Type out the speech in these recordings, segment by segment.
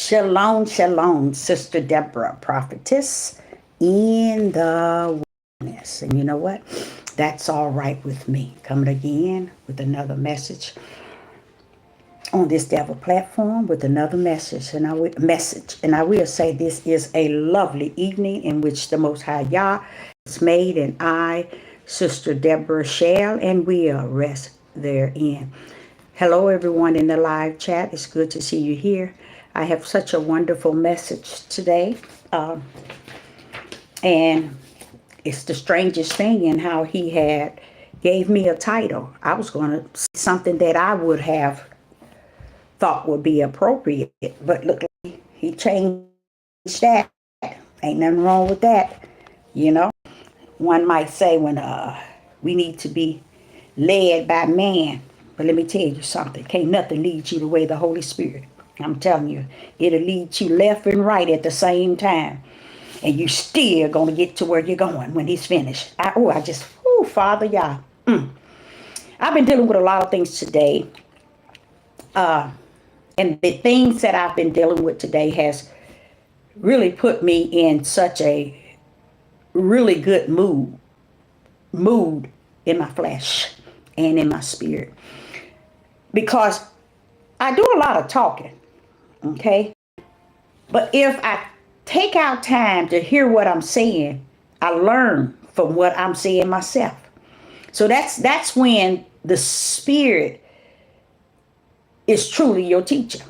Shalom, shalom, Sister Deborah, prophetess in the wilderness. And you know what? That's all right with me. Coming again with another message on this devil platform with another message. And I will say this is a lovely evening in which the Most High Yah has made, and I, Sister Deborah, shall and will rest therein. Hello, everyone in the live chat. It's good to see you here. I have such a wonderful message today. And it's the strangest thing in how he had gave me a title. I was going to say something that I would have thought would be appropriate, but look, he changed that. Ain't nothing wrong with that. You know, one might say when we need to be led by man. But let me tell you something. Can't nothing lead you the way the Holy Spirit. I'm telling you, it'll lead you left and right at the same time. And you still going to get to where you're going when he's finished. Father, Yah. I've been dealing with a lot of things today. And the things that I've been dealing with today has really put me in such a really good mood in my flesh and in my spirit. Because I do a lot of talking, okay? But if I take out time to hear what I'm saying, I learn from what I'm saying myself. So that's when the Spirit is truly your teacher.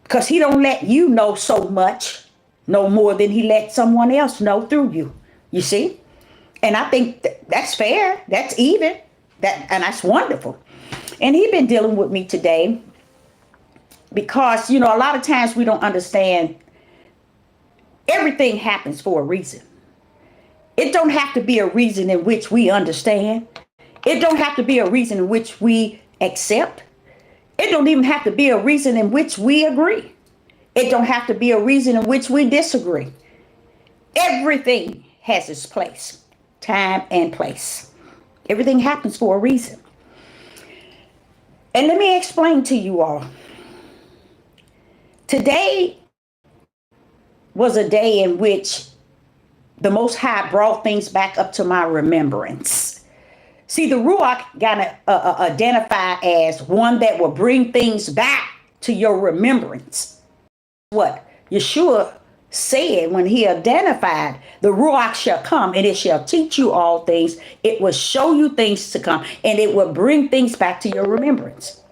Because he don't let you know so much, no more than he let someone else know through you. You see? And I think that's fair. That's even. And that's wonderful. And he's been dealing with me today because, a lot of times we don't understand everything happens for a reason. It don't have to be a reason in which we understand. It don't have to be a reason in which we accept. It don't even have to be a reason in which we agree. It don't have to be a reason in which we disagree. Everything has its place, time and place. Everything happens for a reason. And let me explain to you all. Today was a day in which the Most High brought things back up to my remembrance. See, the Ruach got identified as one that will bring things back to your remembrance. What Yeshua said when he identified, the Ruach shall come and it shall teach you all things. It will show you things to come and it will bring things back to your remembrance.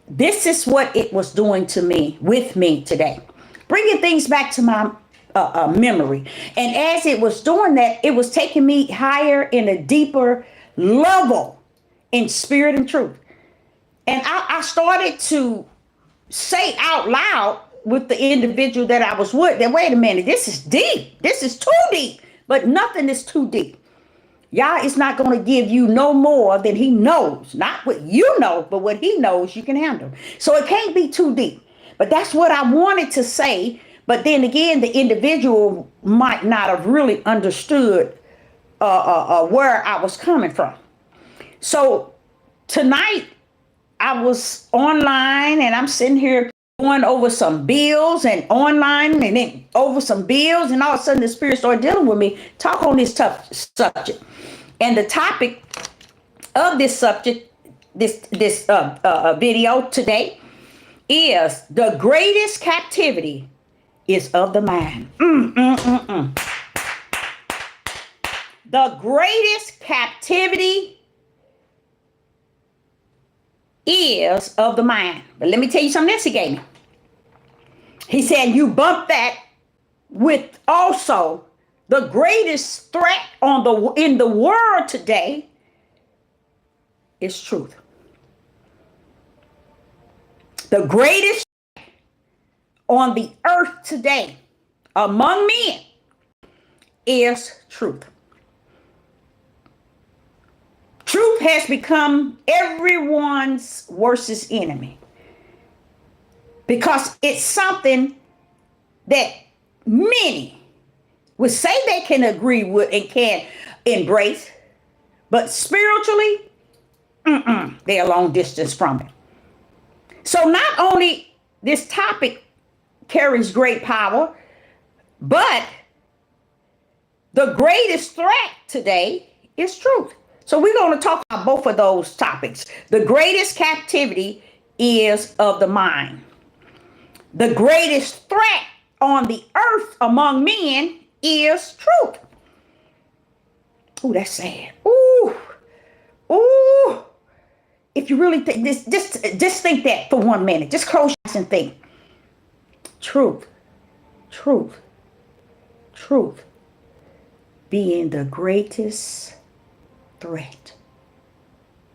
This is what it was doing to me, with me today. Bringing things back to my memory. And as it was doing that, it was taking me higher in a deeper level in spirit and truth. And I started to say out loud with the individual that I was with that, wait a minute, this is deep. This is too deep. But nothing is too deep. Yah is not going to give you no more than he knows. Not what you know, but what he knows you can handle. So it can't be too deep. But that's what I wanted to say. But then again, the individual might not have really understood where I was coming from. So tonight I was online and I'm sitting here going over some bills and online and then over some bills, and all of a sudden the Spirit started dealing with me, talk on this tough subject. And the topic of this subject, this video today is the greatest captivity is of the mind. The greatest captivity is of the mind. But let me tell you something else he gave me. He said, you bump that with also the greatest threat in the world today is truth. The greatest on the earth today among men is truth. Truth has become everyone's worst enemy because it's something that many would say they can agree with and can embrace, but spiritually, they're a long distance from it. So not only this topic carries great power, but the greatest threat today is truth. So we're going to talk about both of those topics. The greatest captivity is of the mind. The greatest threat on the earth among men is truth. Ooh, that's sad. Ooh, ooh. If you really think this, just think that for 1 minute. Just close your eyes and think. Truth, truth, truth being the greatest threat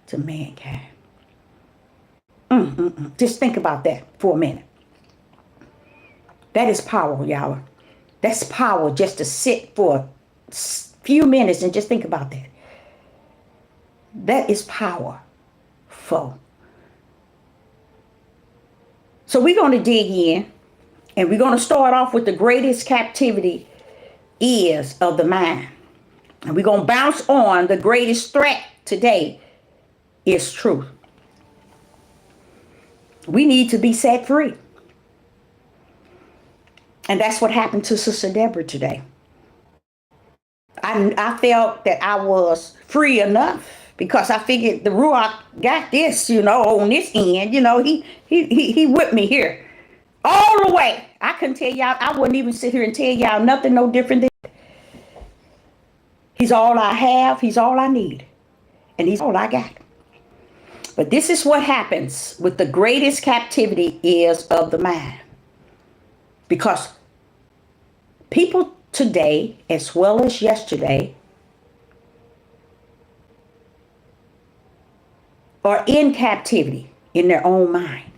to mankind. Just think about that for a minute. That is power, y'all. That's power just to sit for a few minutes and just think about that. That is powerful. So we're going to dig in, and we're going to start off with the greatest captivity is of the mind. And we're going to bounce on the greatest threat today is truth. We need to be set free. And that's what happened to Sister Deborah today. I felt that I was free enough because I figured the Ruach got this, on this end. He whipped me here all the way. I couldn't tell y'all. I wouldn't even sit here and tell y'all nothing no different than He's all I have. He's all I need. And he's all I got. But this is what happens with the greatest captivity is of the mind. Because people today, as well as yesterday, are in captivity in their own mind.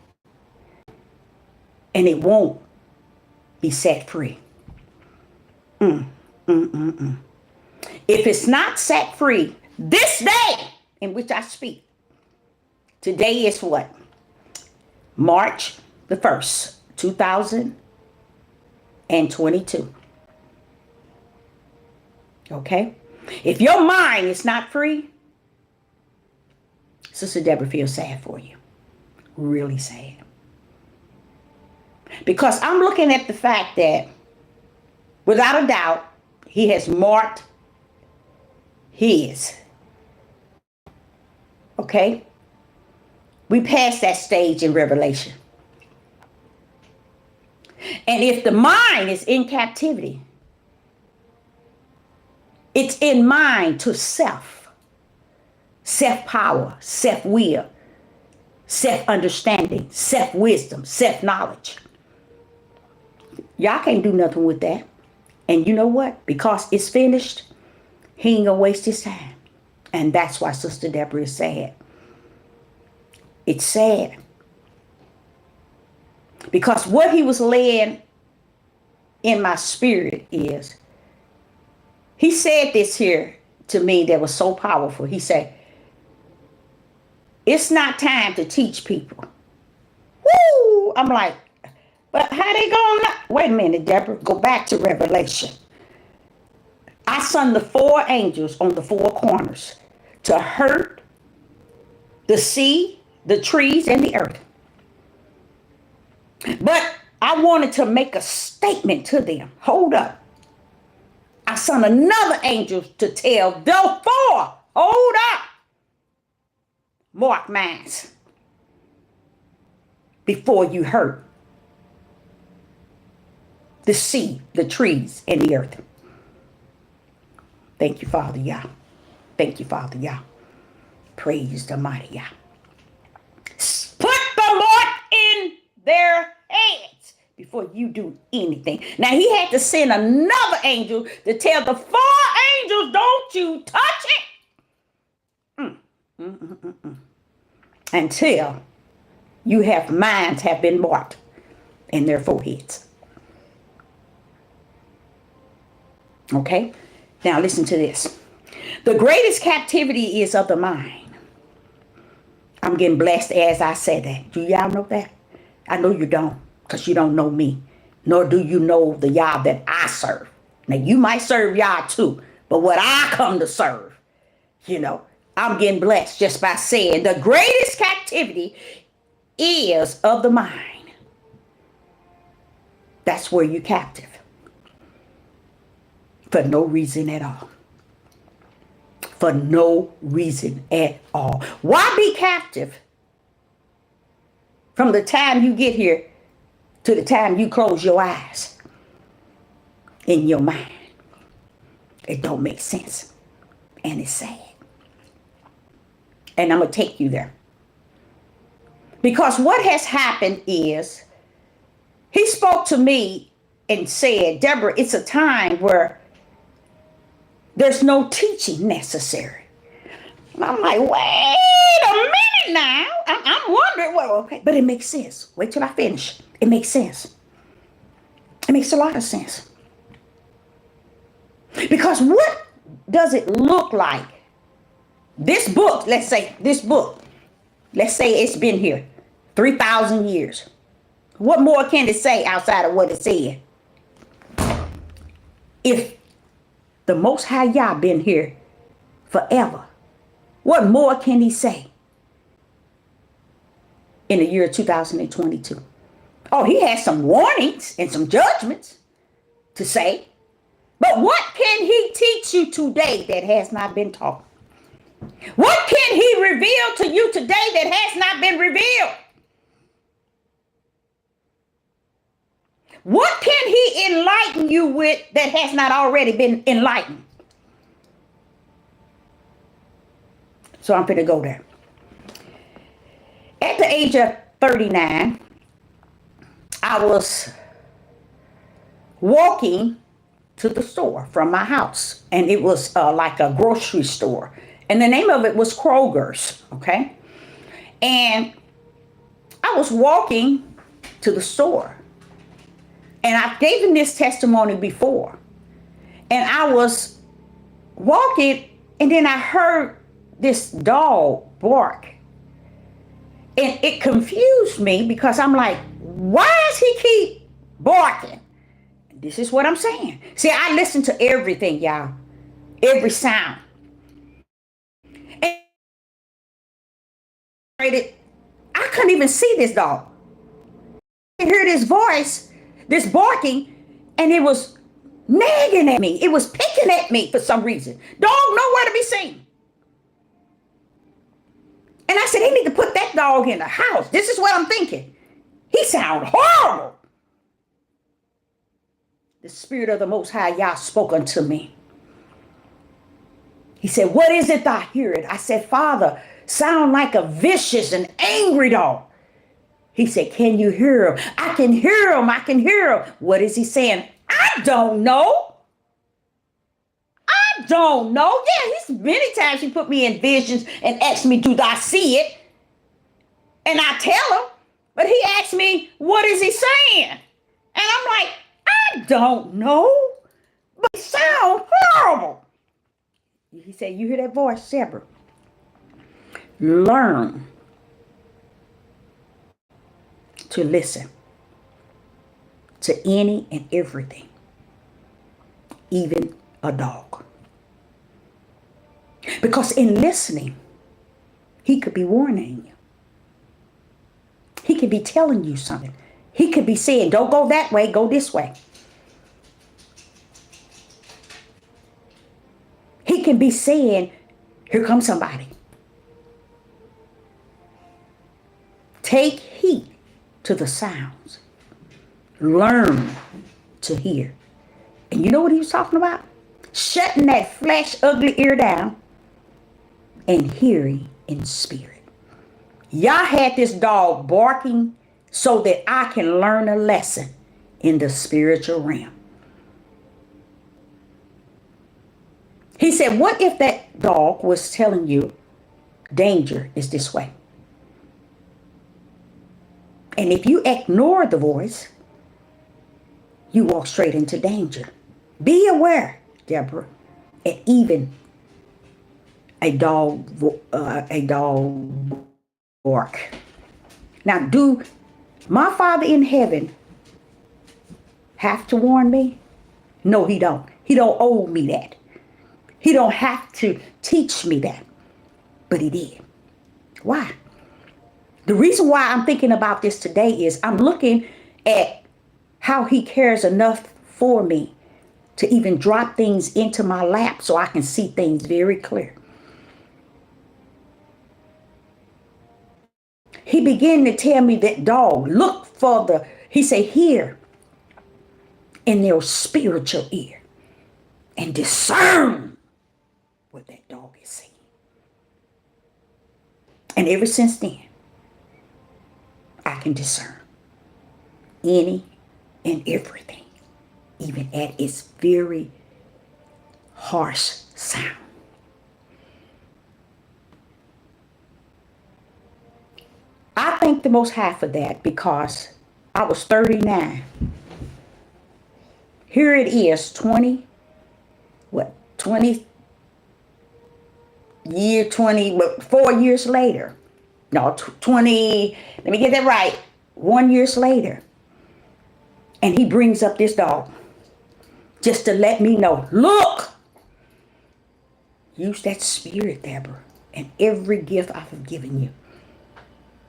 And it won't be set free. If it's not set free this day in which I speak, today is what? March the 1st, 2022. Okay? If your mind is not free, Sister Deborah feels sad for you. Really sad. Because I'm looking at the fact that, without a doubt, he has marked his. Okay? We passed that stage in Revelation. And if the mind is in captivity, it's in mind to self. Self-power, self-will, self-understanding, self-wisdom, self-knowledge. Y'all can't do nothing with that. And you know what? Because it's finished, he ain't gonna waste his time. And that's why Sister Deborah is sad. It's sad. Because what he was laying in my spirit is, he said this here to me that was so powerful. He said, it's not time to teach people. Woo! I'm like, but how they gonna? Wait a minute, Deborah. Go back to Revelation. I sent the 4 angels on the 4 corners to hurt the sea, the trees, and the earth. But I wanted to make a statement to them. Hold up. I sent another angel to tell the 4. Hold up. Mark minds before you hurt the sea, the trees, and the earth. Thank you, Father Yah. Thank you, Father Yah. Praise the mighty Yah. Put the Lord in their heads before you do anything. Now, he had to send another angel to tell the 4 angels, don't you touch it. Until you have minds have been marked in their foreheads. Okay? Now listen to this. The greatest captivity is of the mind. I'm getting blessed as I say that. Do y'all know that? I know you don't, because you don't know me. Nor do you know the Yah that I serve. Now you might serve Yah too, but what I come to serve, I'm getting blessed just by saying the greatest captivity is of the mind. That's where you're captive. For no reason at all. For no reason at all. Why be captive from the time you get here to the time you close your eyes in your mind? It don't make sense. And it's sad. And I'm going to take you there. Because what has happened is, he spoke to me and said, Deborah, it's a time where there's no teaching necessary. And I'm like, wait a minute now. I'm wondering, well, okay. But it makes sense. Wait till I finish. It makes sense. It makes a lot of sense. Because what does it look like? This book, let's say it's been here 3,000 years. What more can it say outside of what it said? If the Most High Yah been here forever, what more can he say in the year 2022? Oh, he has some warnings and some judgments to say. But what can he teach you today that has not been taught? What can he reveal to you today that has not been revealed? What can he enlighten you with that has not already been enlightened? So I'm going to go there. At the age of 39, I was walking to the store from my house. And it was like a grocery store. And the name of it was Kroger's, okay? And I was walking to the store. And I gave him this testimony before. And I was walking, and then I heard this dog bark. And it confused me because I'm like, why does he keep barking? This is what I'm saying. See, I listen to everything, y'all. Every sound. And I couldn't even see this dog. I heard this voice, this barking, and it was nagging at me. It was picking at me for some reason. Dog nowhere to be seen. And I said, they need to put that dog in the house. This is what I'm thinking. He sounds horrible. The Spirit of the Most High Yah spoke unto me. He said, what is it I hear it? I said, Father, sound like a vicious and angry dog. He said, can you hear him? I can hear him. I can hear him. What is he saying? I don't know. I don't know. Yeah, he's many times he put me in visions and asked me, do I see it? And I tell him, but he asked me, what is he saying? And I'm like, I don't know, but it sounds horrible. He said, you hear that voice, Deborah? Learn to listen to any and everything, even a dog. Because in listening, he could be warning you. He could be telling you something. He could be saying, don't go that way, go this way. He can be saying, here comes somebody. Take heed to the sounds. Learn to hear. And you know what he was talking about? Shutting that flesh ugly ear down and hearing in spirit. Yah had this dog barking so that I can learn a lesson in the spiritual realm. He said, what if that dog was telling you danger is this way? And if you ignore the voice, you walk straight into danger. Be aware, Deborah, and even a dog bark. Now, do my Father in heaven have to warn me? No, he don't. He don't owe me that. He don't have to teach me that. But he did. Why? The reason why I'm thinking about this today is I'm looking at how he cares enough for me to even drop things into my lap so I can see things very clear. He began to tell me that, dog, look for he said, hear in their spiritual ear and discern what that dog is saying. And ever since then, I can discern any and everything, even at its very harsh sound. I thank the Most High for that, because I was 39. Here it is, 20 4 years later. No, 20, let me get that right. 1 year later. And he brings up this dog just to let me know, look, use that spirit, Deborah, and every gift I've given you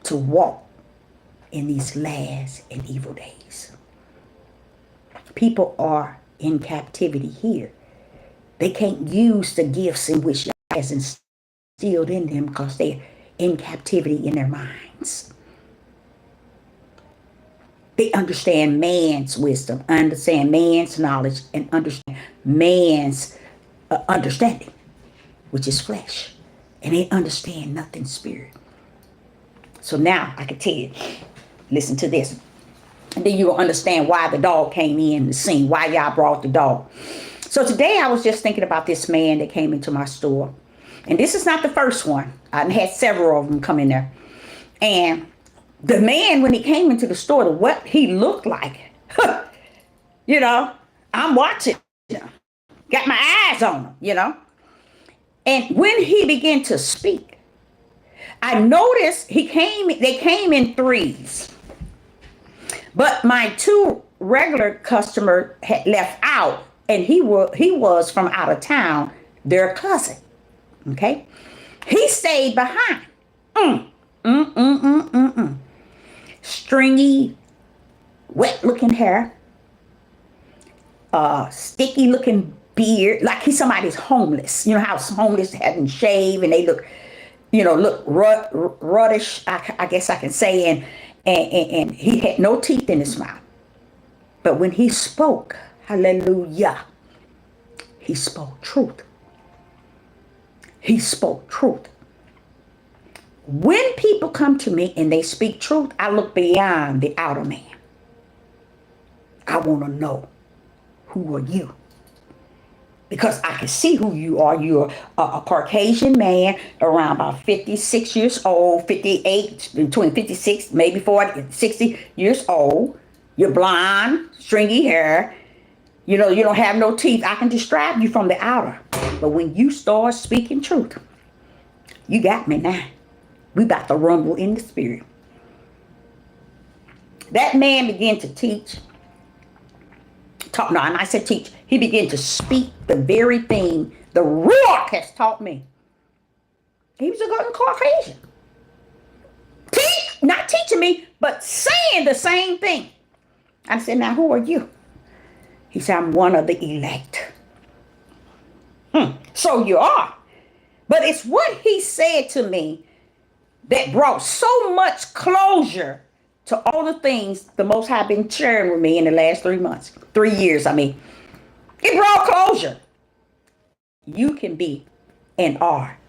to walk in these last and evil days. People are in captivity here. They can't use the gifts in which God has instilled in them because they're in captivity in their minds. They understand man's wisdom, understand man's knowledge, and understand man's understanding, which is flesh. And they understand nothing spirit. So now I can tell you, listen to this. And then you'll understand why the dog came in the scene, why y'all brought the dog. So today I was just thinking about this man that came into my store. And this is not the first one. I had several of them come in there. And the man, when he came into the store, what he looked like, I'm watching, got my eyes on him, And when he began to speak, I noticed they came in threes. But my two regular customer had left out, and he was from out of town, their cousin. Okay? He stayed behind. Stringy, wet looking hair, sticky looking beard, like he's somebody's homeless. You know how homeless hadn't shaved and they look ruddish, I guess I can say, and he had no teeth in his mouth. But when he spoke, hallelujah, he spoke truth. He spoke truth. When people come to me and they speak truth, I look beyond the outer man. I want to know, who are you? Because I can see who you are. You're a Caucasian man around about 56 years old, 58, between 56, maybe 40, 60 years old. You're blonde, stringy hair. You don't have no teeth. I can describe you from the outer. But when you start speaking truth, you got me now. We about to rumble in the spirit. That man began to teach. And I said teach. He began to speak the very thing the Ruach has taught me. He was a good Caucasian. Not teaching me, but saying the same thing. I said, now who are you? He said, I'm one of the elect. So you are. But it's what he said to me that brought so much closure to all the things the Most High been sharing with me in the last 3 years. It brought closure. You can be and are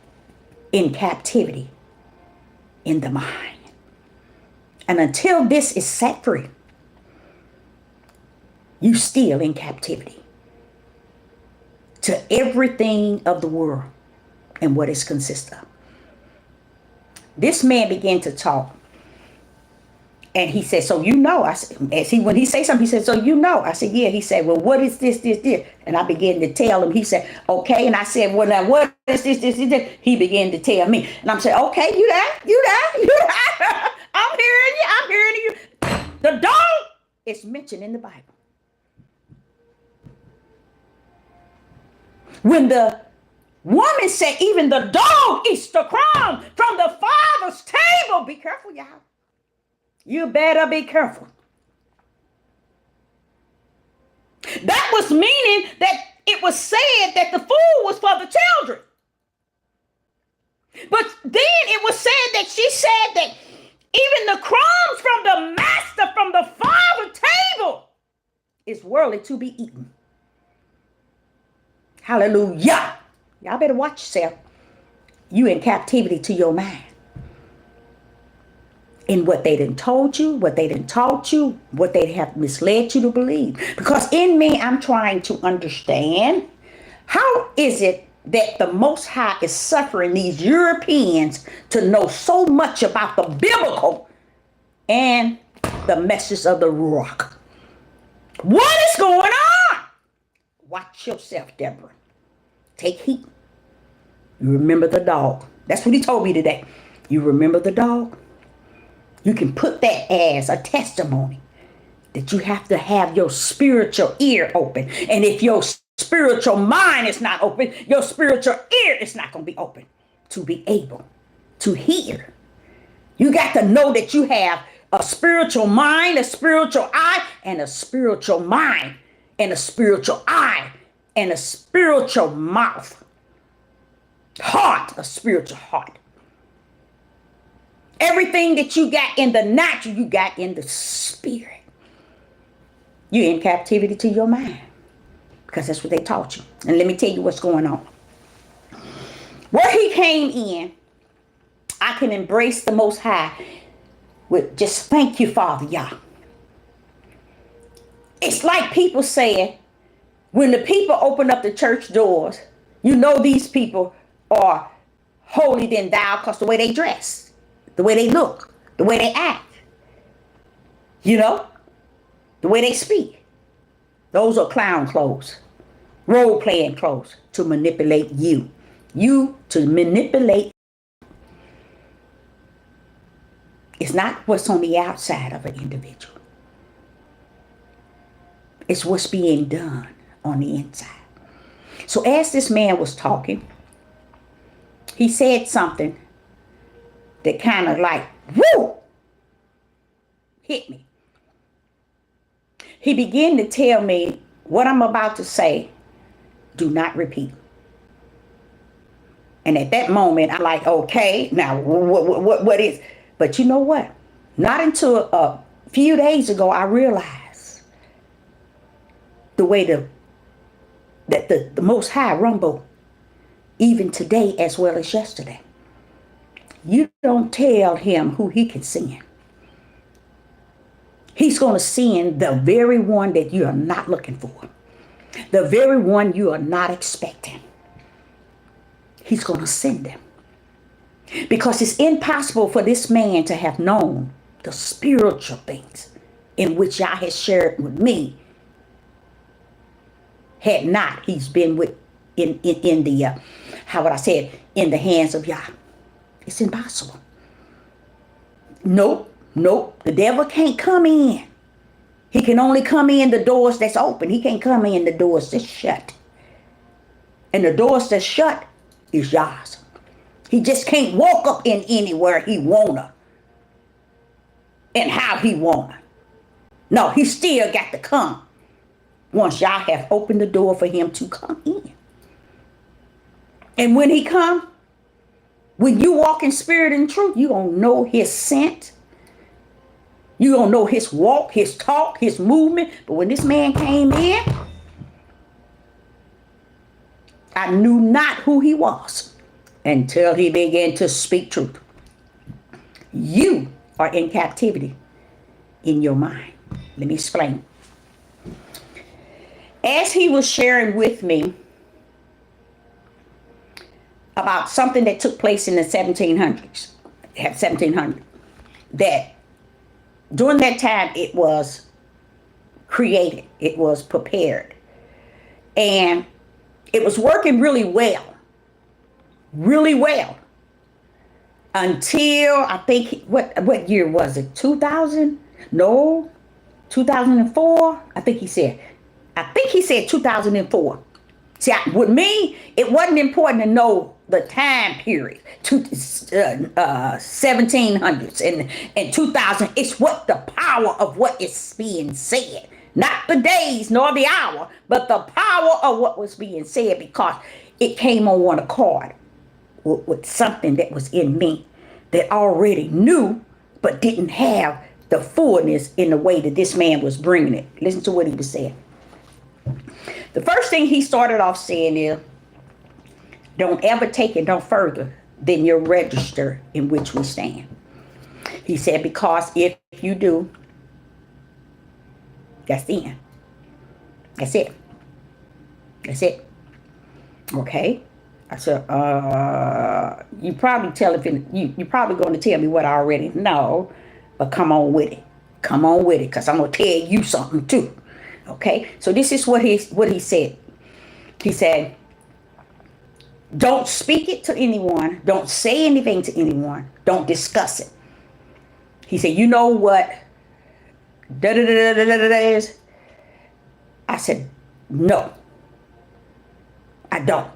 in captivity in the mind. And until this is set free, you still in captivity to everything of the world and what it consists of. This man began to talk. And he said, so I said, when he say something, he said, so I said, yeah. He said, well, what is this? And I began to tell him. He said, okay. And I said, well, now what is this? He began to tell me. And I'm saying, okay, you there? I'm hearing you. The dog is mentioned in the Bible. When the woman said, even the dog eats the crumb from the Father's table. Be careful, y'all. You better be careful. that was meaning that it was said that the food was for the children. But then it was said that she said that even the crumbs from the master, from the father's table, is worthy to be eaten. Hallelujah. Y'all better watch yourself. You in captivity to your mind. In what they done told you, what they done taught you, what they have misled you to believe. Because in me, I'm trying to understand, how is it that the Most High is suffering these Europeans to know so much about the biblical and the message of the Ruach? What is going on? Watch yourself, Deborah. Take heed. You remember the dog. That's what he told me today. You remember the dog? You can put that as a testimony that you have to have your spiritual ear open. And if your spiritual mind is not open, your spiritual ear is not going to be open to be able to hear. You got to know that you have a spiritual mind, a spiritual eye, and a spiritual mind, and a spiritual eye, and a spiritual mouth. Heart, a spiritual heart. Everything that you got in the natural, you got in the spirit. You're in captivity to your mind. Because that's what they taught you. And let me tell you what's going on. Where he came in, I can embrace the Most High with just thank you, Father Yah. It's like people saying, when the people open up the church doors, you know these people are holy than thou because the way they dress. The way they look, the way they act, you know, the way they speak. Those are clown clothes, role-playing clothes to manipulate you. You to manipulate. It's not what's on the outside of an individual. It's what's being done on the inside. So as this man was talking, he said something that kind of like, whoo, hit me. He began to tell me what I'm about to say, do not repeat. And at that moment, I'm like, okay, now what is? But you know what? Not until a few days ago, I realized the way that the Most High rumble, even today as well as yesterday. You don't tell him who he can send. He's going to send the very one that you are not looking for. The very one you are not expecting. He's going to send them. Because it's impossible for this man to have known the spiritual things in which Yah has shared with me. Had not he's been with in the how would I say it, in the hands of Yah. It's impossible. Nope. The devil can't come in. He can only come in the doors that's open. He can't come in the doors that's shut. And the doors that's shut is Yah's. He just can't walk up in anywhere he wanna. And how he wanna. No, he still got to come. Once Yah have opened the door for him to come in. And when he come, when you walk in spirit and truth, you gonna know his scent. You gonna know his walk, his talk, his movement. But when this man came in, I knew not who he was until he began to speak truth. You are in captivity in your mind. Let me explain. As he was sharing with me about something that took place in the 1700s, that during that time it was created, it was prepared, and it was working really well until I think, what year was it? 2000? No, 2004. I think he said 2004. See, with me, it wasn't important to know the time period, 1700s and 2000. It's what the power of what is being said Not the days nor the hour, but the power of what was being said, because it came on one accord with something that was in me that already knew but didn't have the fullness in the way that this man was bringing it. Listen to what he was saying. The first thing he started off saying is, don't ever take it no further than your register in which we stand. He said, because if you do, that's the end. That's it. That's it. Okay. I said, you probably you probably going to tell me what I already know, but come on with it. Come on with it, because I'm going to tell you something too. Okay. So this is what he said. He said, don't speak it to anyone. Don't say anything to anyone. Don't discuss it. He said, you know what is? I said, no, I don't.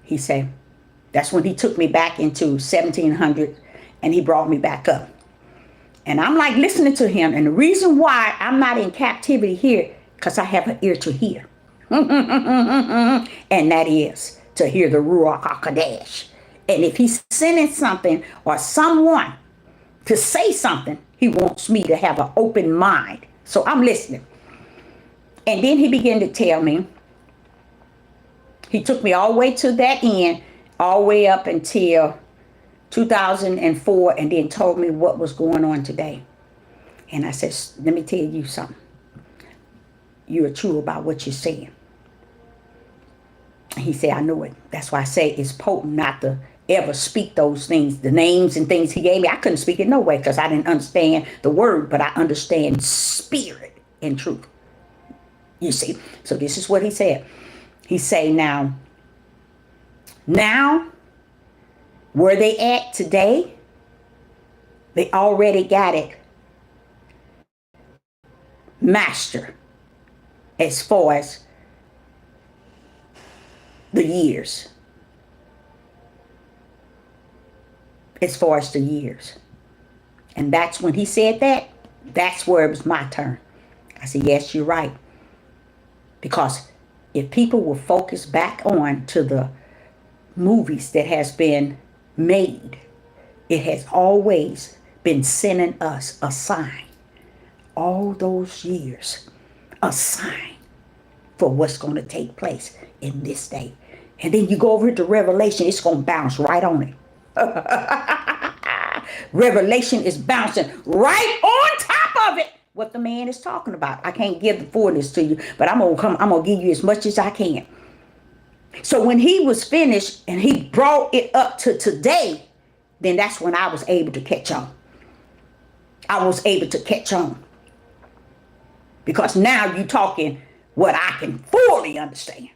He said, that's when he took me back into 1700 and he brought me back up. And I'm like listening to him. And the reason why I'm not in captivity here, because I have an ear to hear. And that is to hear the Ruach HaKodesh. And if he's sending something or someone to say something, he wants me to have an open mind. So I'm listening. And then he began to tell me. He took me all the way to that end, all the way up until 2004, and then told me what was going on today. And I said, let me tell you something. You're true about what you're saying. He said, I know it. That's why I say it's potent not to ever speak those things. The names and things he gave me, I couldn't speak it no way because I didn't understand the word, but I understand spirit and truth. You see? So this is what he said. He say now, where they at today, they already got it master as far as the years. As far as the years. And that's when he said that, that's where it was my turn. I said, yes, you're right. Because if people will focus back on to the movies that has been made, it has always been sending us a sign. All those years, a sign for what's going to take place in this day. And then you go over to Revelation, it's going to bounce right on it. Revelation is bouncing right on top of it. What the man is talking about. I can't give the fullness to you, but I'm gonna give you as much as I can. So when he was finished and he brought it up to today, then that's when I was able to catch on. I was able to catch on. Because now you're talking what I can fully understand.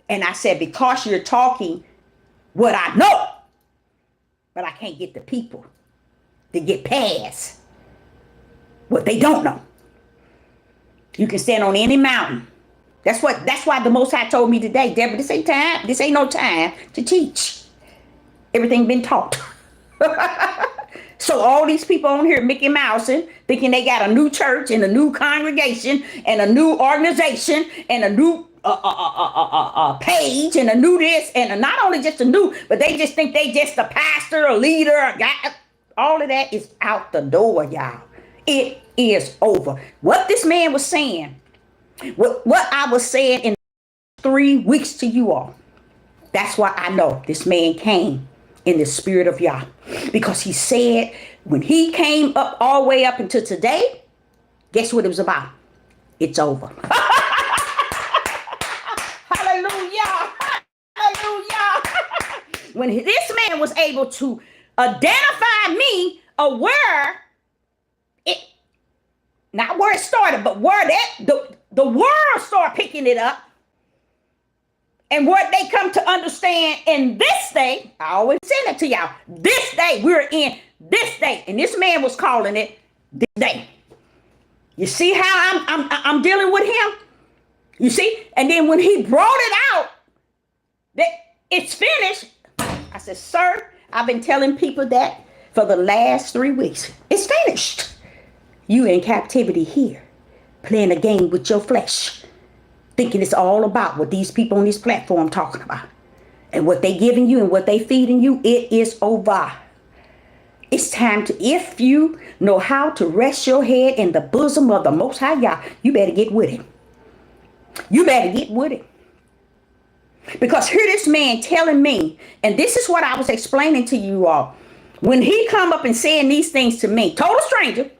And I said, because you're talking what I know, but I can't get the people to get past what they don't know. You can stand on any mountain. That's why the Most High told me today, Deborah, this ain't no time to teach. Everything been taught. So all these people on here, Mickey Mousing, thinking they got a new church and a new congregation and a new organization and a new page and a new this and not only just a new, but they just think they just a pastor, a leader, a guy. All of that is out the door, y'all. It is over. What this man was saying, what I was saying in 3 weeks to you all, that's why I know this man came in the spirit of Yah. Because he said when he came up all the way up until today, guess what it was about? It's over. Hallelujah. Hallelujah. When this man was able to identify me aware, not where it started, but where the world started picking it up. And what they come to understand in this day, I always send it to y'all. This day, we're in this day. And this man was calling it this day. You see how I'm dealing with him? You see? And then when he brought it out, that it's finished, I said, sir, I've been telling people that for the last 3 weeks. It's finished. You in captivity here. playing a game with your flesh, thinking it's all about what these people on this platform talking about. And what they giving you and what they feeding you, it is over. It's time to, if you know how to rest your head in the bosom of the Most High Yah, you better get with it. You better get with it. Because here this man telling me, and this is what I was explaining to you all, when he come up and saying these things to me, total stranger,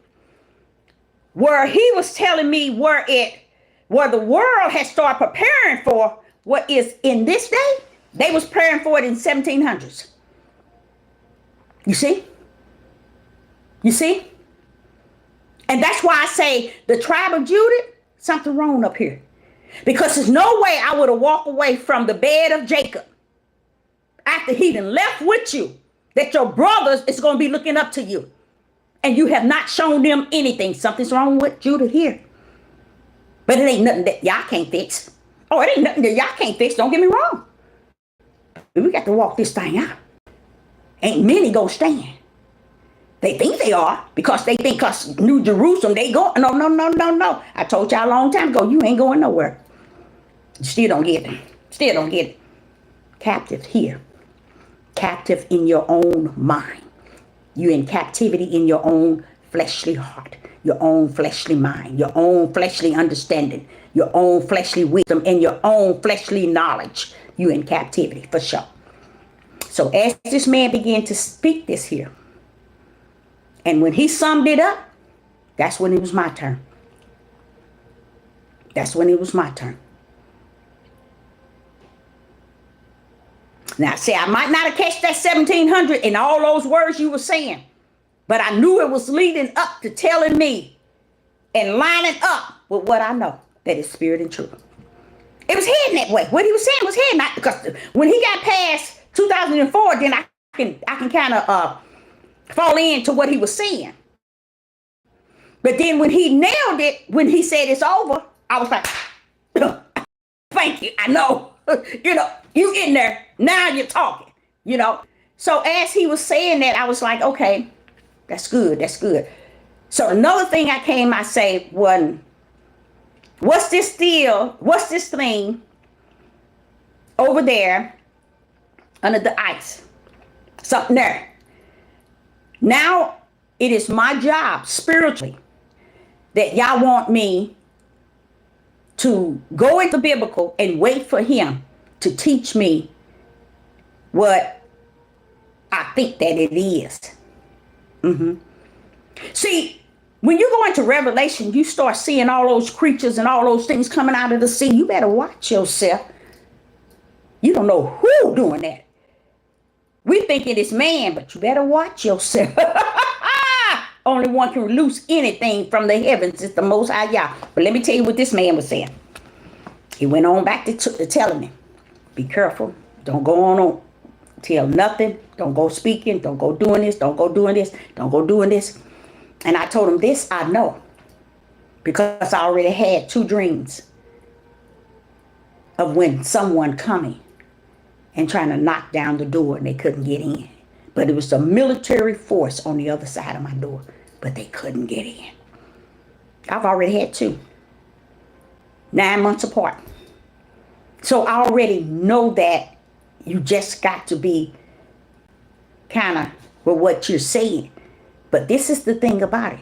where he was telling me where the world has started preparing for what is in this day, they was preparing for it in 1700s. You see? You see? And that's why I say the tribe of Judah, something wrong up here. Because there's no way I would have walked away from the bed of Jacob after he done left with you, that your brothers is going to be looking up to you. And you have not shown them anything. Something's wrong with Judah here. But it ain't nothing that y'all can't fix. Oh, it ain't nothing that y'all can't fix. Don't get me wrong. We got to walk this thing out. Ain't many gonna stand. They think they are because they think because New Jerusalem, they go. No. I told y'all a long time ago, you ain't going nowhere. You still don't get it. Still don't get it. Captive here. Captive in your own mind. You in captivity in your own fleshly heart, your own fleshly mind, your own fleshly understanding, your own fleshly wisdom, and your own fleshly knowledge. You in captivity for sure. So as this man began to speak this here, and when he summed it up, that's when it was my turn. That's when it was my turn. Now, see, I might not have catched that 1700 and all those words you were saying, but I knew it was leading up to telling me and lining up with what I know, that is spirit and truth. It was heading that way. What he was saying was heading, because when he got past 2004, then I can kind of fall into what he was saying. But then when he nailed it, when he said it's over, I was like, thank you. I know, you in there. Now you're talking, So as he was saying that, I was like, okay, that's good. That's good. So another thing I say, what's this thing over there under the ice? Something there. Now it is my job spiritually that y'all want me to go into biblical and wait for him to teach me what I think that it is. See, when you go into Revelation, you start seeing all those creatures and all those things coming out of the sea. You better watch yourself. You don't know who doing that. We thinking it's man, but you better watch yourself. Only one can loose anything from the heavens is the Most High Yah. But let me tell you what this man was saying. He went on back to telling me, be careful. Don't go on tell nothing. Don't go speaking. Don't go doing this. Don't go doing this. Don't go doing this. And I told him this I know, because I already had 2 dreams of when someone coming and trying to knock down the door and they couldn't get in. But it was a military force on the other side of my door, but they couldn't get in. I've already had 2. 9 months apart. So I already know that you just got to be kind of with what you're saying. But this is the thing about it.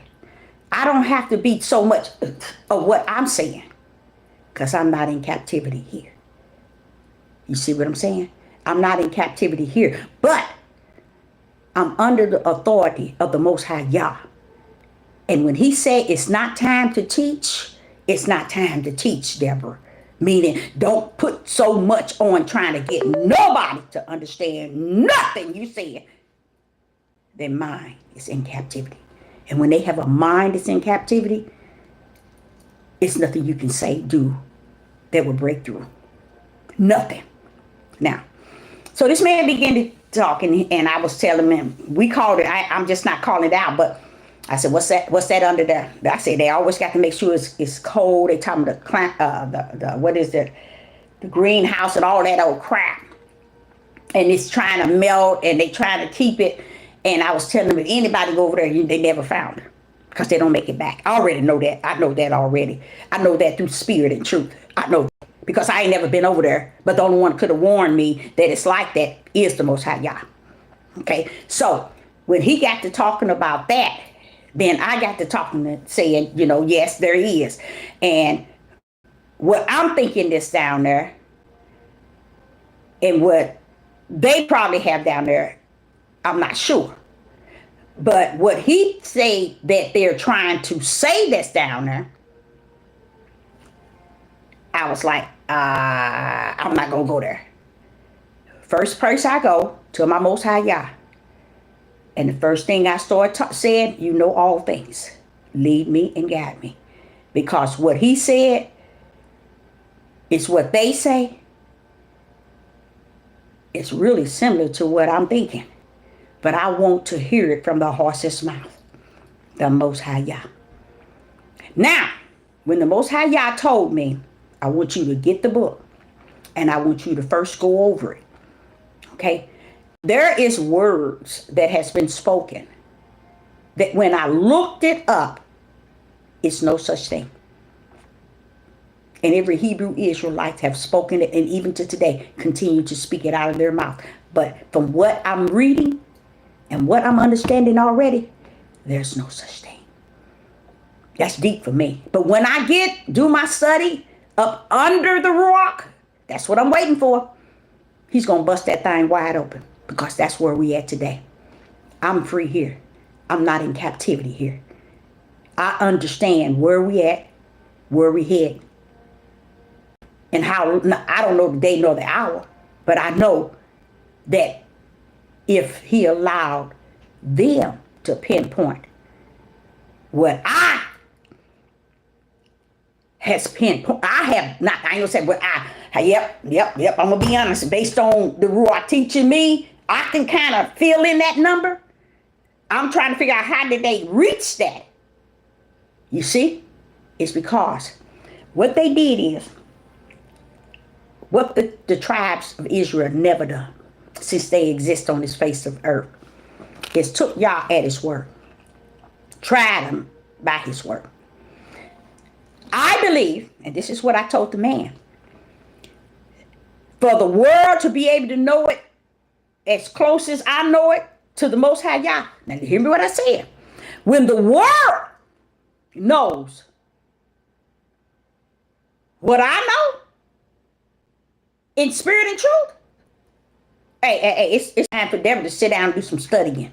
I don't have to be so much of what I'm saying, because I'm not in captivity here. You see what I'm saying? I'm not in captivity here, but I'm under the authority of the Most High Yah. And when he said it's not time to teach, it's not time to teach, Deborah. Meaning, don't put so much on trying to get nobody to understand nothing you said. Their mind is in captivity. And when they have a mind that's in captivity, it's nothing you can say, do, that will break through. Nothing. Now, so this man began to talk, and I was telling him, we called it, I'm just not calling it out, but I said, what's that under there? I said, they always got to make sure it's cold. They talking the greenhouse and all that old crap. And it's trying to melt, and they trying to keep it. And I was telling them, if anybody go over there, they never found her. because they don't make it back. I already know that. I know that already. I know that through spirit and truth. I know that because I ain't never been over there. But the only one could have warned me that it's like that is the Most High Yah. Okay, so when he got to talking about that, then I got to talking and saying, yes, there is. And what I'm thinking this down there, and what they probably have down there, I'm not sure. But what he say that they're trying to say that's down there, I was like, I'm not going to go there. First place I go to my Most High Yah. And the first thing I started saying, you know all things. Lead me and guide me. Because what he said is what they say. It's really similar to what I'm thinking. But I want to hear it from the horse's mouth. The Most High Yah. Now, when the Most High Yah told me, I want you to get the book. And I want you to first go over it. Okay? There is words that has been spoken that when I looked it up, it's no such thing. And every Hebrew Israelite have spoken it, and even to today, continue to speak it out of their mouth. But from what I'm reading and what I'm understanding already, there's no such thing. That's deep for me. But when I do my study up under the rock, that's what I'm waiting for. He's going to bust that thing wide open. Because that's where we at today. I'm free here. I'm not in captivity here. I understand where we at, where we head. And how, I don't know the day nor the hour, but I know that if he allowed them to pinpoint what I has pinpoint, I ain't gonna say what yep, I'm gonna be honest, based on the Ruach teaching me, I can kind of fill in that number. I'm trying to figure out how did they reach that. You see, it's because what they did is what the tribes of Israel never done since they exist on this face of earth is took Yah at his word, tried him by his word. I believe, and this is what I told the man, for the world to be able to know it as close as I know it to the Most High Yah. Now hear me what I said. When the world knows what I know in spirit and truth, hey, it's time for them to sit down and do some studying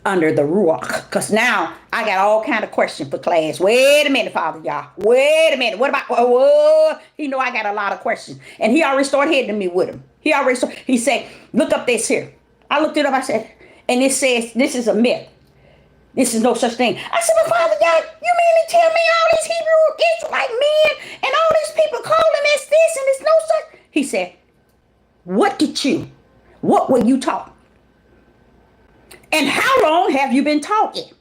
under the Ruach. Because now I got all kind of questions for class. Wait a minute, Father Yah. Wait a minute. What about, he know I got a lot of questions. And he already started hitting me with them. He said, look up this here. I looked it up. I said, and it says, this is a myth. This is no such thing. I said, but Father Yah, you mean to tell me all these Hebrew Israelite men and all these people calling this and it's no such? He said, what were you taught? And how long have you been talking?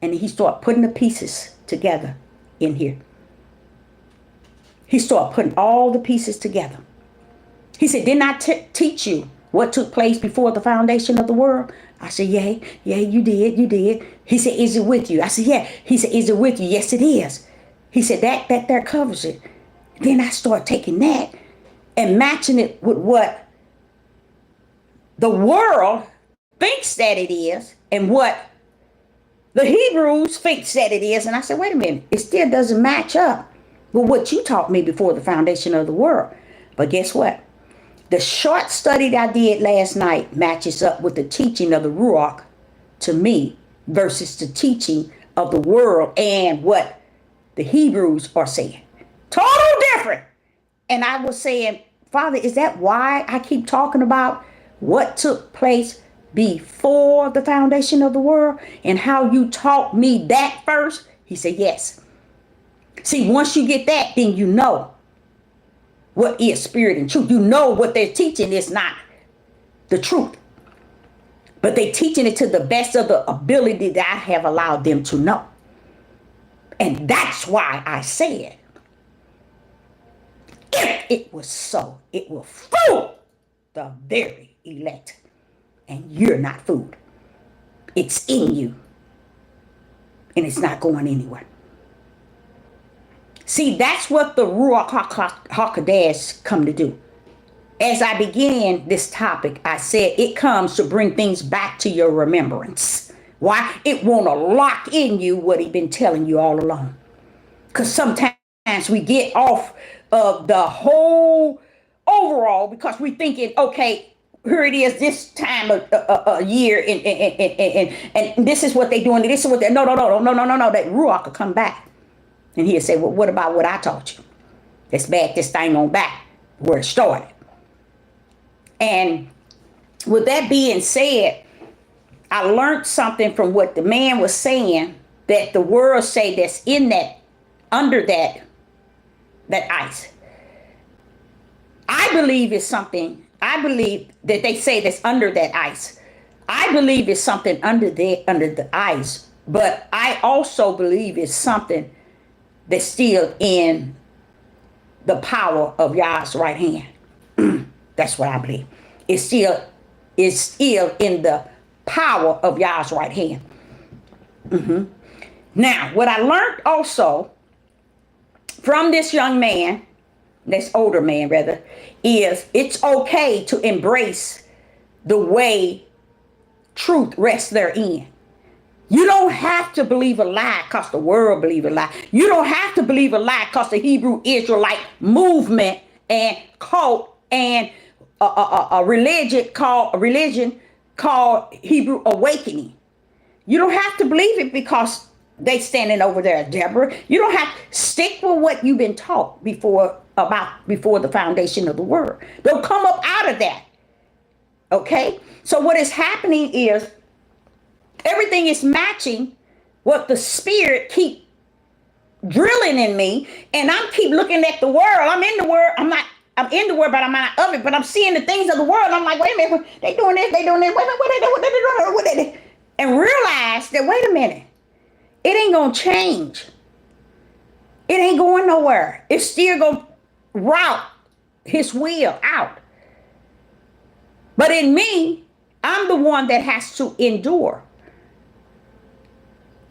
And he started putting the pieces together in here. He started putting all the pieces together. He said, didn't I teach you what took place before the foundation of the world? I said, yeah, you did. He said, is it with you? I said, yeah. He said, is it with you? Yes, it is. He said, that covers it. Then I started taking that and matching it with what the world thinks that it is and what the Hebrews thinks that it is. And I said, wait a minute, it still doesn't match up with what you taught me before the foundation of the world. But guess what? The short study that I did last night matches up with the teaching of the Ruach to me versus the teaching of the world and what the Hebrews are saying. Total different. And I was saying, Father, is that why I keep talking about what took place before the foundation of the world and how you taught me that first? He said, yes. See, once you get that, then you know what is spirit and truth. You know what they're teaching is not the truth. But they're teaching it to the best of the ability that I have allowed them to know. And that's why I said, if it was so, it will fool the very elect. And you're not fooled. It's in you. and it's not going anywhere. See, that's what the Ruach HaKodesh come to do. As I began this topic, I said it comes to bring things back to your remembrance. Why? It want to lock in you what he been telling you all along. Because sometimes we get off of the whole overall because we thinking, okay, here it is this time of a year, and this is what they doing. This is what they no. That Ruach will come back, and he'll say, well, what about what I taught you? Let's back this thing on back where it started. And with that being said, I learned something from what the man was saying, that the world say that's in that, under that ice. I believe it's something, I believe that they say that's under that ice. I believe it's something under the ice, but I also believe it's something that's still in the power of Yah's right hand. That's what I believe. It's still in the power of Yah's right hand. Now, what I learned also from this young man, this older man rather, is it's okay to embrace the way truth rests therein. You don't have to believe a lie because the world believes a lie. You don't have to believe a lie because the Hebrew Israelite movement and cult and a religion called Hebrew Awakening. You don't have to believe it because they standing over there, Deborah. You don't have to stick with what you've been taught before the foundation of the world. Don't come up out of that. Okay? So what is happening is everything is matching what the spirit keep drilling in me, and I'm keep looking at the world. I'm in the world. I'm in the world, but I'm out of it. But I'm seeing the things of the world. I'm like, wait a minute, they doing this, they doing this. What they doing? And realize that, wait a minute, it ain't gonna change. It ain't going nowhere. It's still gonna route his will out. But in me, I'm the one that has to endure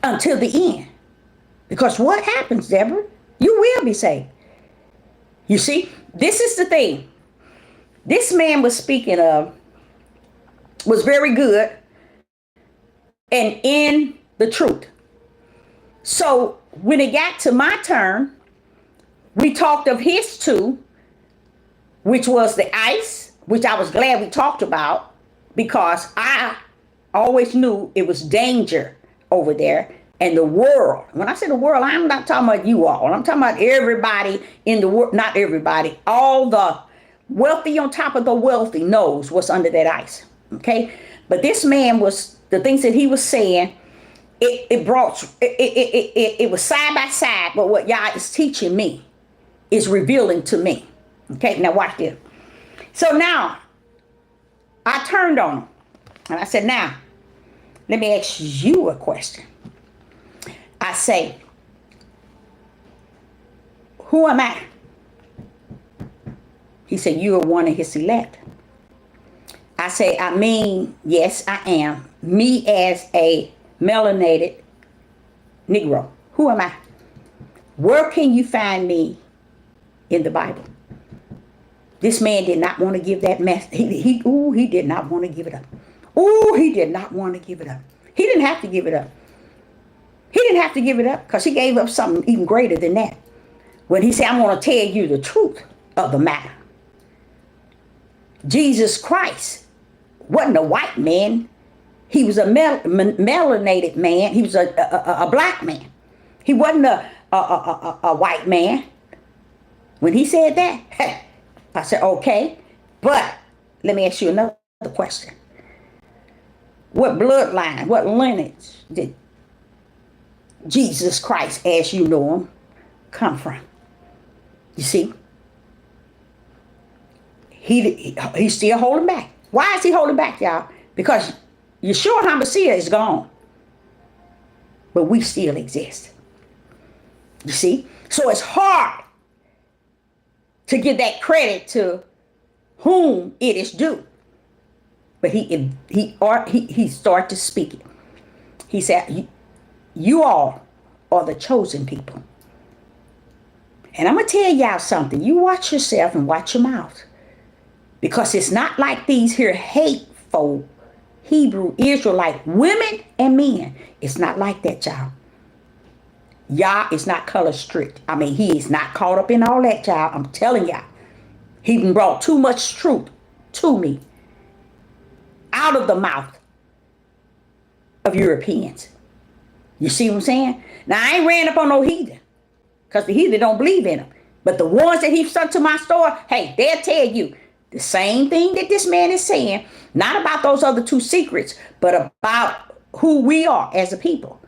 until the end. Because what happens, Deborah? You will be saved. You see, this is the thing. This man was speaking of was very good and in the truth. So when it got to my turn, we talked of his two, which was the ice, which I was glad we talked about because I always knew it was danger over there. And the world, when I say the world, I'm not talking about you all. I'm talking about everybody in the world, not everybody, all the wealthy on top of the wealthy knows what's under that ice. Okay? But this man was, the things that he was saying, it was side by side, but what Yah is teaching me is revealing to me. Okay, now watch this. So now, I turned on him, and I said, now, let me ask you a question. I say, who am I? He said, you are one of his elect. I say, I mean, yes, I am. Me as a melanated Negro. Who am I? Where can you find me in the Bible? This man did not want to give that message. He did not want to give it up. He did not want to give it up. He didn't have to give it up. He didn't have to give it up because he gave up something even greater than that. When he said, I'm going to tell you the truth of the matter. Jesus Christ wasn't a white man. He was a melanated man. He was a black man. He wasn't a white man. When he said that, I said, okay, but let me ask you another question. What bloodline, what lineage did Jesus Christ, as you know him, come from? You see? He's still holding back. Why is he holding back, y'all? Because Yeshua HaMashiach is gone. But we still exist. You see? So it's hard to give that credit to whom it is due. But he started to speak it. He said, You all are the chosen people. And I'm going to tell y'all something. You watch yourself and watch your mouth. Because it's not like these here hateful Hebrew Israelite women and men. It's not like that, y'all. Yah is not color strict. I mean, he is not caught up in all that, y'all. I'm telling y'all. He brought too much truth to me out of the mouth of Europeans. You see what I'm saying? Now, I ain't ran up on no heathen because the heathen don't believe in him. But the ones that he sent to my store, hey, they'll tell you the same thing that this man is saying, not about those other two secrets, but about who we are as a people.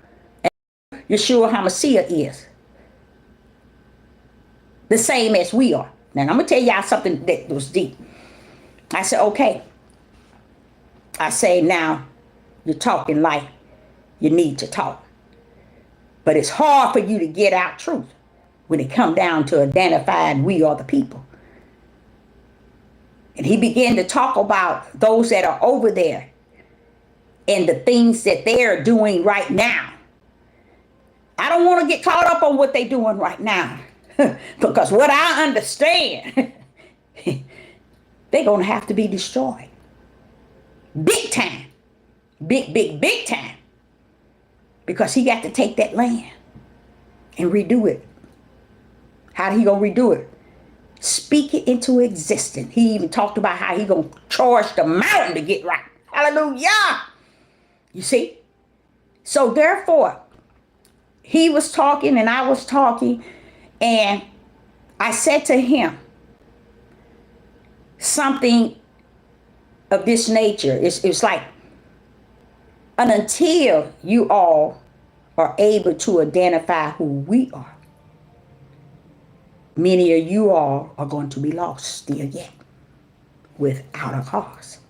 And Yeshua HaMashiach is the same as we are. Now, I'm going to tell y'all something that was deep. I said, okay. I say, now, you're talking like you need to talk. But it's hard for you to get out truth when it come down to identifying we are the people. And he began to talk about those that are over there and the things that they're doing right now. I don't want to get caught up on what they're doing right now. Because what I understand, they're going to have to be destroyed. Big time. Big time. Because he got to take that land and redo it. How he going to redo it? Speak it into existence. He even talked about how he going to charge the mountain to get right. Hallelujah. You see? So therefore, he was talking and I was talking, and I said to him something of this nature. It's like, and until you all are able to identify who we are, many of you all are going to be lost still yet without a cause.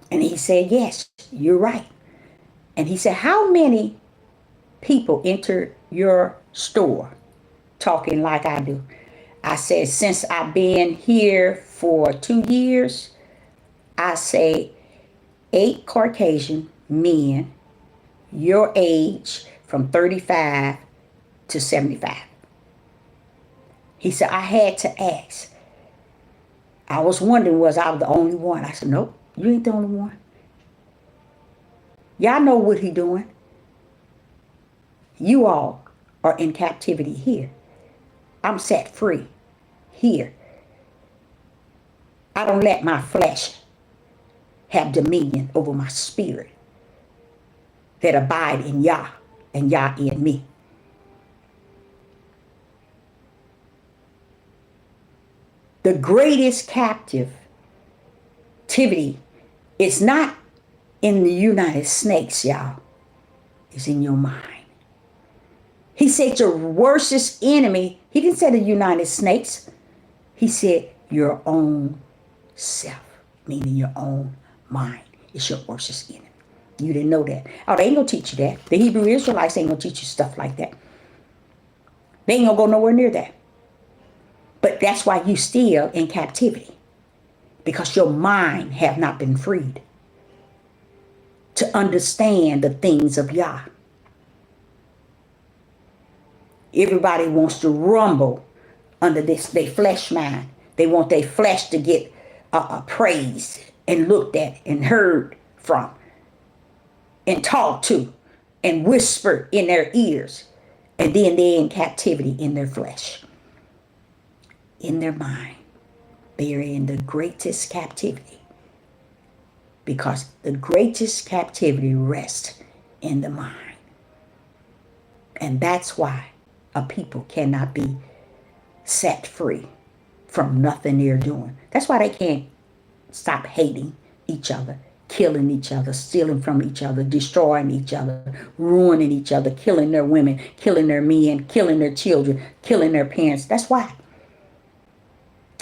And he said, yes, you're right. And he said, how many people enter your store talking like I do? I said, since I've been here for 2 years, I say 8 Caucasian men, your age, from 35 to 75. He said, I had to ask. I was wondering, was I the only one? I said, nope, you ain't the only one. Y'all know what he doing. You all are in captivity here. I'm set free here. I don't let my flesh have dominion over my spirit that abide in Yah and Yah in me. The greatest captivity is not in the United States, y'all. It's in your mind. He said your worstest enemy, he didn't say the United States. He said your own self, meaning your own mind. It's your worstest enemy. You didn't know that. Oh, they ain't gonna teach you that. The Hebrew Israelites ain't gonna teach you stuff like that. They ain't gonna go nowhere near that. But that's why you still in captivity. Because your mind have not been freed to understand the things of Yah. Everybody wants to rumble under this, their flesh mind. They want their flesh to get praised and looked at and heard from and talked to and whispered in their ears. And then they're in captivity in their flesh. In their mind. They are in the greatest captivity. Because the greatest captivity rests in the mind. And that's why a people cannot be set free from nothing they're doing. That's why they can't stop hating each other, killing each other, stealing from each other, destroying each other, ruining each other, killing their women, killing their men, killing their children, killing their parents. That's why.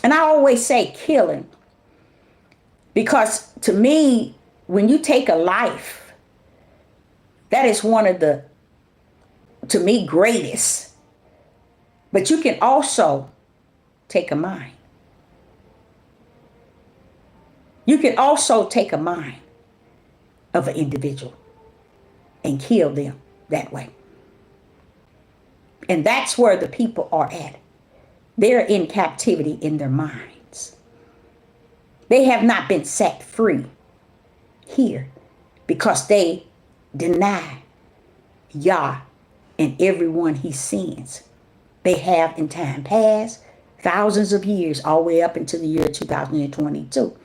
And I always say killing, because to me, when you take a life, that is one of the, to me, greatest. But you can also take a mind. You can also take a mind of an individual and kill them that way. And that's where the people are at. They're in captivity in their minds. They have not been set free here because they deny Yah and everyone he sends. They have in time past, thousands of years, all the way up into the year 2022.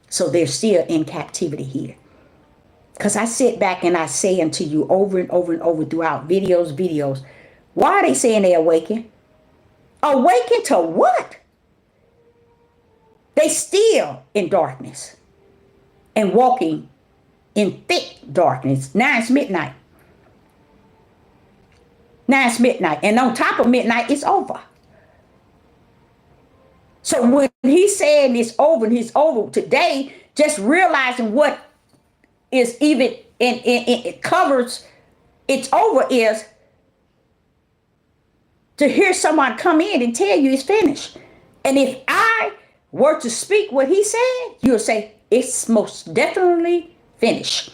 So they're still in captivity here. Because I sit back and I say unto you over and over and over throughout videos, why are they saying they awaken? Awaken to what? They still in darkness and walking in thick darkness. Now it's midnight. And on top of midnight, it's over. So when he's saying it's over and he's over today, just realizing what is even it covers it's over is to hear someone come in and tell you it's finished. And if I were to speak what he said, you'll say it's most definitely finished.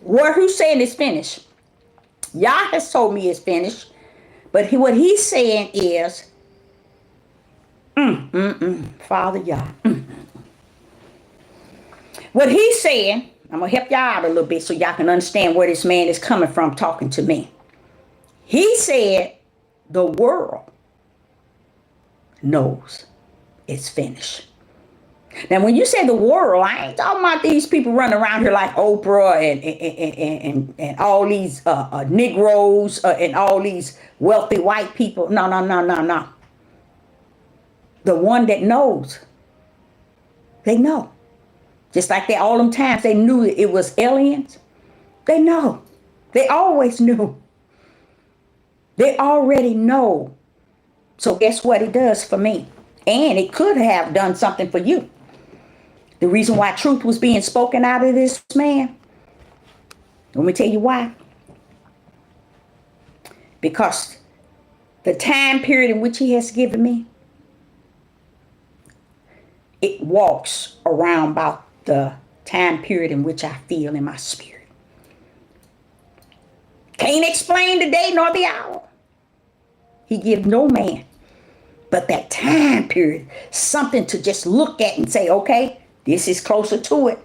Who's saying it's finished? Yah has told me it's finished, but what he's saying is, Father Yah. What he's saying, I'm going to help y'all out a little bit so y'all can understand where this man is coming from talking to me. He said the world knows it's finished. Now, when you say the world, I ain't talking about these people running around here like Oprah and all these Negroes and all these wealthy white people. No. The one that knows, they know. Just like all them times they knew it was aliens. They know. They always knew. They already know. So guess what it does for me? And it could have done something for you. The reason why truth was being spoken out of this man, let me tell you why. Because the time period in which he has given me, it walks around about the time period in which I feel in my spirit. Can't explain the day nor the hour. He gives no man but that time period, something to just look at and say, okay, this is closer to it.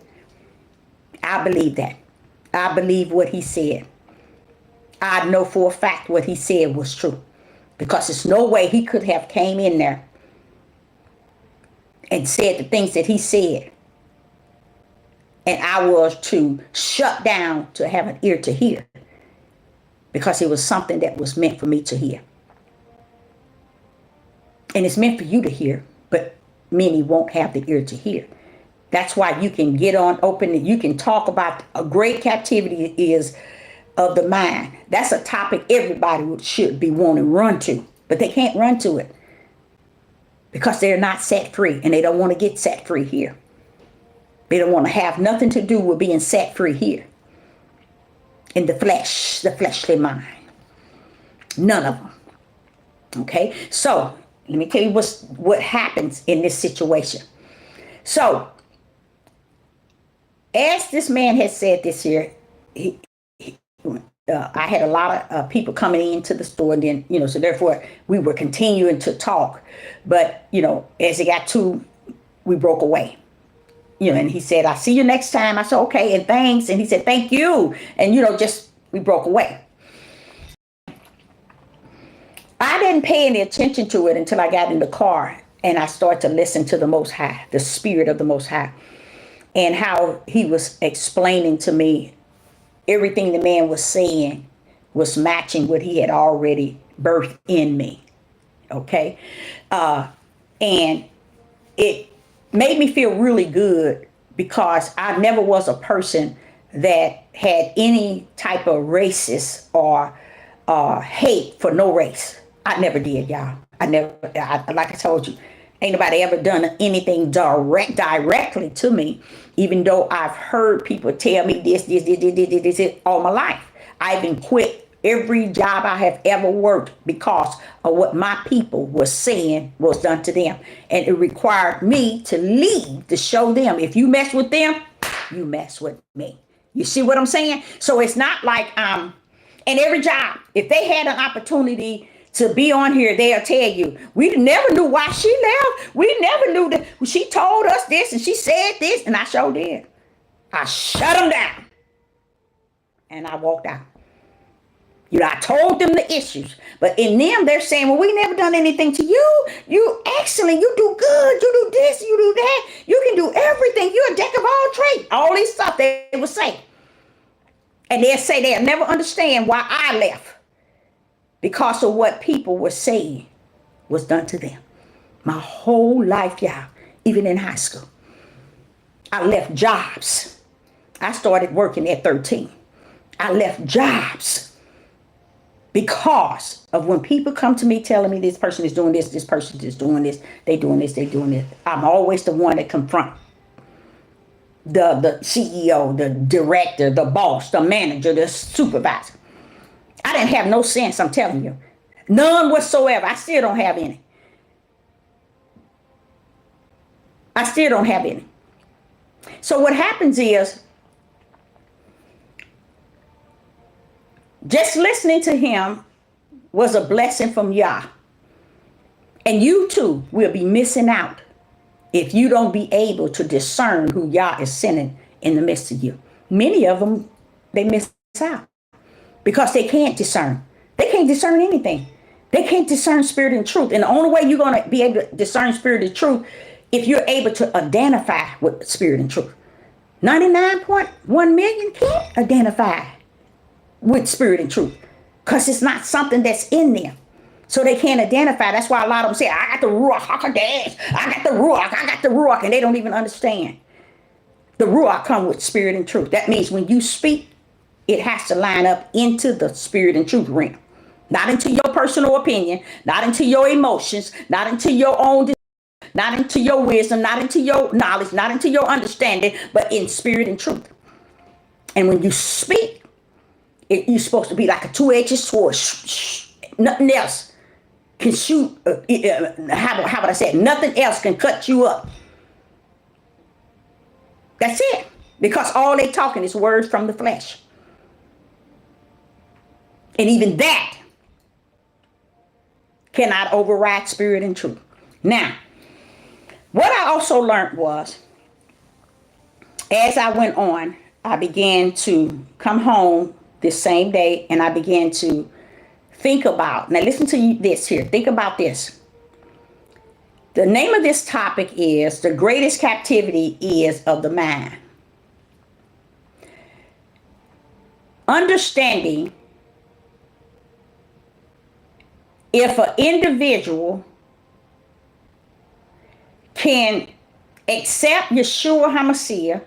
I believe that. I believe what he said. I know for a fact what he said was true. Because there's no way he could have came in there and said the things that he said. And I was to shut down to have an ear to hear. Because it was something that was meant for me to hear. And it's meant for you to hear, but many won't have the ear to hear. That's why you can get on open and you can talk about a great captivity is of the mind. That's a topic everybody should be wanting to run to, but they can't run to it because they're not set free and they don't want to get set free here. They don't want to have nothing to do with being set free here in the flesh, the fleshly mind. None of them. Okay, so let me tell you what happens in this situation. So, as this man has said this year, I had a lot of people coming into the store, and then, so therefore we were continuing to talk. But, as it got to, we broke away. And he said, I'll see you next time. I said, okay, and thanks. And he said, thank you. And, we broke away. I didn't pay any attention to it until I got in the car and I started to listen to the Most High, the Spirit of the Most High, and how he was explaining to me everything the man was saying was matching what he had already birthed in me. Okay. And it made me feel really good because I never was a person that had any type of racist or hate for no race. I never did, y'all. Like I told you, ain't nobody ever done anything directly to me, even though I've heard people tell me this all my life. I even quit every job I have ever worked because of what my people were saying was done to them. And it required me to leave to show them, if you mess with them, you mess with me. You see what I'm saying? So it's not like I'm And every job, if they had an opportunity to be on here, they'll tell you, we never knew why she left. We never knew that she told us this and she said this. And I sure did. I shut them down. And I walked out. You know, I told them the issues. But in them, they're saying, well, we never done anything to you. You excellent. You do good. You do this. You do that. You can do everything. You're a jack of all trades. All this stuff they would say. And they'll say they'll never understand why I left. Because of what people were saying was done to them. My whole life, y'all, even in high school. I left jobs. I started working at 13. I left jobs because of when people come to me telling me this person is doing this person is doing this, they doing this, they doing this. I'm always the one that confront the CEO, the director, the boss, the manager, the supervisor. I didn't have no sense, I'm telling you. None whatsoever. I still don't have any. I still don't have any. So what happens is, just listening to him was a blessing from Yah. And you too will be missing out if you don't be able to discern who Yah is sending in the midst of you. Many of them, they miss out because they can't discern. They can't discern anything. They can't discern spirit and truth. And the only way you're going to be able to discern spirit and truth if you're able to identify with spirit and truth. 99.1 million can't identify with spirit and truth because it's not something that's in them. So they can't identify. That's why a lot of them say, I got the ruach, I got the ruach, I got the ruach, and they don't even understand. The ruach come with spirit and truth. That means when you speak, it has to line up into the spirit and truth realm. Not into your personal opinion, not into your emotions, not into your own, not into your wisdom, not into your knowledge, not into your understanding, but in spirit and truth. And when you speak, you're supposed to be like a two-edged sword. Nothing else can shoot. How would I say it? Nothing else can cut you up. That's it. Because all they talking is words from the flesh. And even that cannot override spirit and truth. Now, what I also learned was, as I went on, I began to come home this same day and I began to think about, now listen to this here, think about this. The name of this topic is The Greatest Captivity Is of the Mind. Understanding if an individual can accept Yeshua HaMashiach.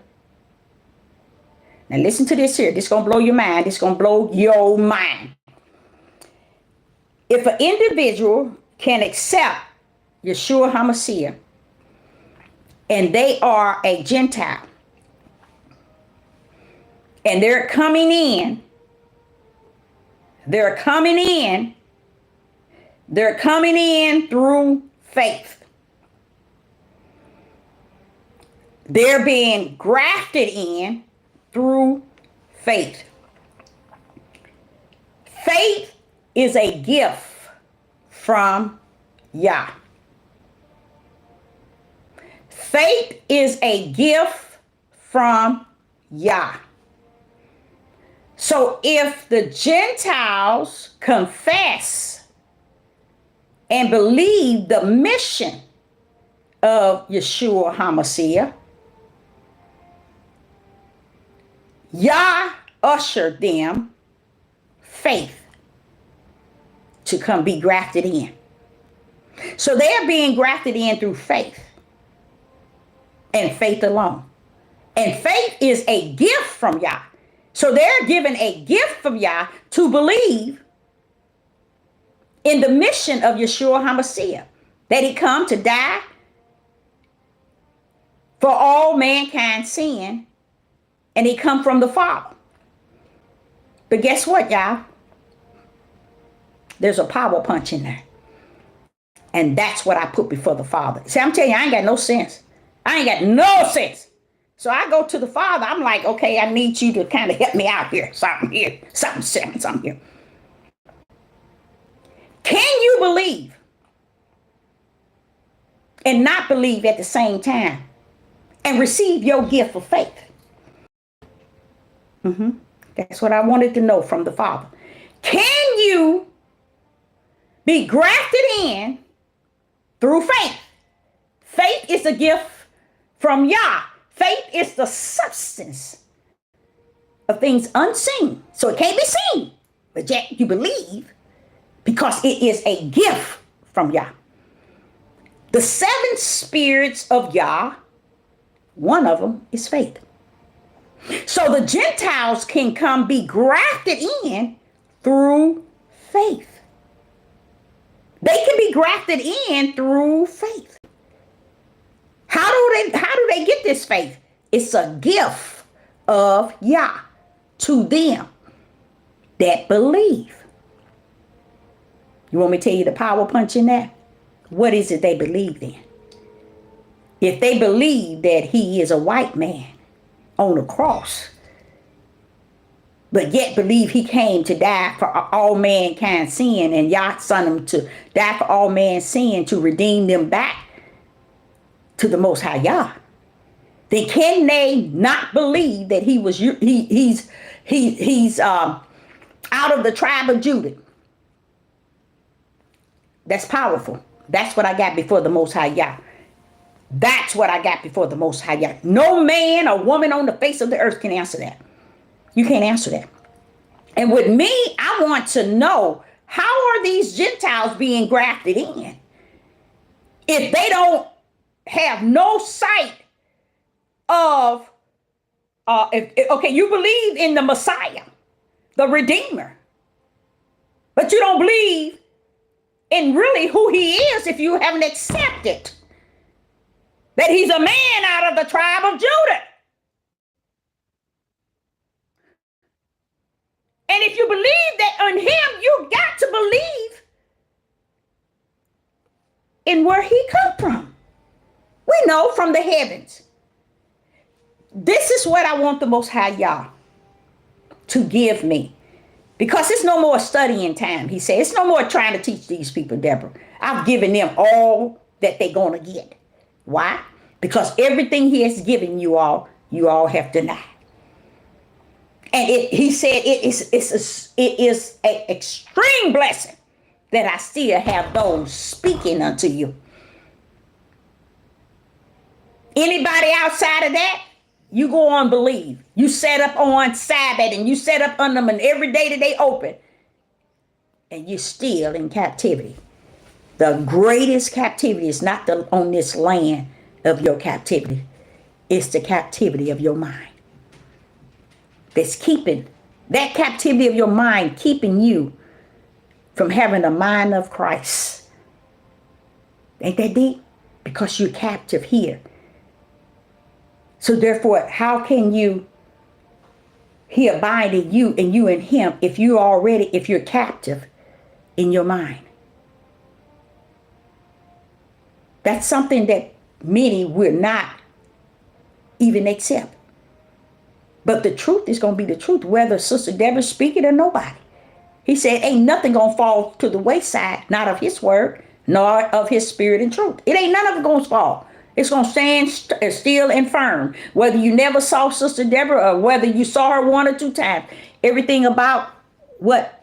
Now listen to this here. This is going to blow your mind. This is going to blow your mind. If an individual can accept Yeshua HaMashiach and they are a Gentile and they're coming in through faith. They're being grafted in through faith. Faith is a gift from Yah. Faith is a gift from Yah. So if the Gentiles confess and believe the mission of Yeshua HaMashiach, Yah ushered them faith to come be grafted in. So they're being grafted in through faith and faith alone. And faith is a gift from Yah. So they're given a gift from Yah to believe in the mission of Yeshua HaMashiach, that he come to die for all mankind's sin, and he come from the Father. But guess what, y'all? There's a power punch in there. And that's what I put before the Father. See, I'm telling you, I ain't got no sense. I ain't got no sense. So I go to the Father. I'm like, okay, I need you to kind of help me out here. Something here. Something here. Can you believe and not believe at the same time and receive your gift of faith? That's what I wanted to know from the Father. Can you be grafted in through faith? Faith is a gift from Yah. Faith is the substance of things unseen. So it can't be seen, but yet you believe because it is a gift from Yah. The seven spirits of Yah, one of them is faith. So the Gentiles can come be grafted in through faith. They can be grafted in through faith. How do they get this faith? It's a gift of Yah to them that believe. You want me to tell you the power punch in that? What is it they believe in? If they believe that he is a white man on a cross, but yet believe he came to die for all mankind's sin, and Yah sent him to die for all man's sin to redeem them back to the Most High Yah, then can they not believe that he's out of the tribe of Judah? That's powerful. That's what I got before the Most High Yah. That's what I got before the Most High Yah. No man or woman on the face of the earth can answer that. You can't answer that. And with me, I want to know, how are these Gentiles being grafted in if they don't have no sight of, okay, you believe in the Messiah, the Redeemer, but you don't believe in really who he is if you haven't accepted that he's a man out of the tribe of Judah. And if you believe that on him, you got to believe in where he come from. We know from the heavens. This is what I want the Most High Yah to give me. Because it's no more studying time, he said. It's no more trying to teach these people, Deborah. I've given them all that they're going to get. Why? Because everything he has given you all have denied. And he said it is an extreme blessing that I still have those speaking unto you. Anybody outside of that, you go on believe. You set up on Sabbath and you set up on them, and every day that they open, and you're still in captivity. The greatest captivity is not on this land of your captivity. It's the captivity of your mind. That's keeping, that captivity of your mind keeping you from having the mind of Christ. Ain't that deep? Because you're captive here. So therefore, how can he abide in you and you in him if you're captive in your mind? That's something that many will not even accept. But the truth is going to be the truth, whether Sister Deborah's speaking or nobody. He said, ain't nothing going to fall to the wayside, not of his word, nor of his spirit and truth. It ain't none of it going to fall. It's going to stand still and firm. Whether you never saw Sister Deborah or whether you saw her one or two times, everything about what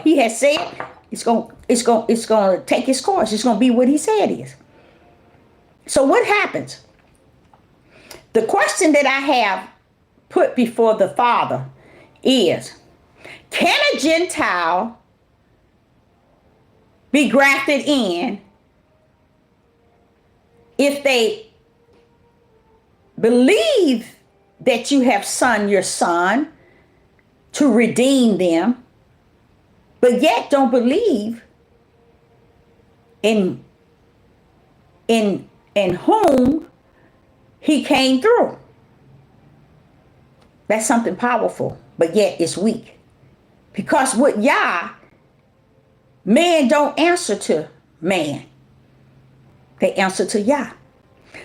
he has said, it's going to take its course. It's going to be what he said it is. So what happens? The question that I have put before the Father is, can a Gentile be grafted in if they believe that you have sent your son to redeem them, but yet don't believe in whom he came through? That's something powerful, but yet it's weak. Because with Yah, man don't answer to man. They answer to Yah.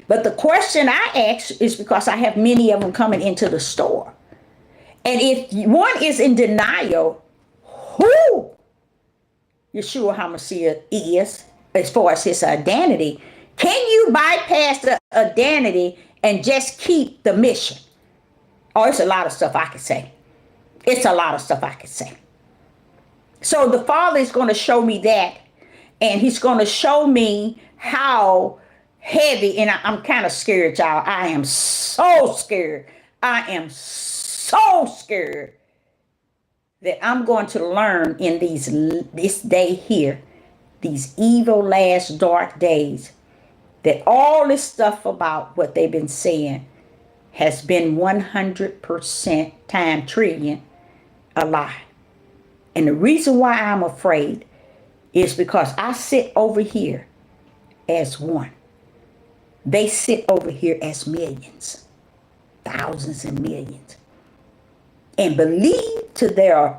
But the question I ask is because I have many of them coming into the store. And if one is in denial, who Yeshua HaMashiach is, as far as his identity, can you bypass the identity and just keep the mission? Oh, it's a lot of stuff I could say. It's a lot of stuff I could say. So the Father is going to show me that. And he's going to show me how heavy, and I'm kind of scared, y'all. I am so scared. I am so scared that I'm going to learn in this day here, these evil last dark days, that all this stuff about what they've been saying has been 100% time trillion a lie. And the reason why I'm afraid is because I sit over here as one. They sit over here as millions, thousands and millions, and believe to their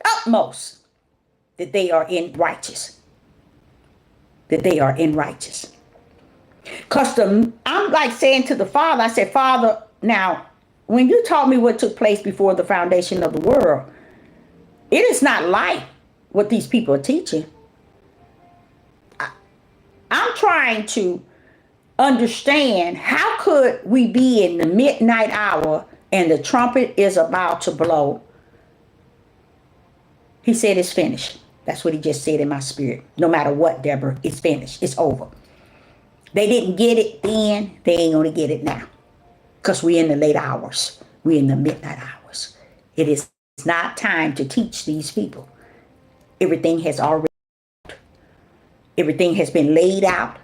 utmost that they are in righteous. That they are in righteous. Because I'm like saying to the Father, I said, Father, now, when you taught me what took place before the foundation of the world, it is not like what these people are teaching. I'm trying to understand, how could we be in the midnight hour and the trumpet is about to blow? He said it's finished. That's what he just said in my spirit. No matter what, Deborah, it's finished. It's over. They didn't get it then. They ain't going to get it now. Because we're in the late hours. We're in the midnight hours. It is not time to teach these people. Everything has been laid out,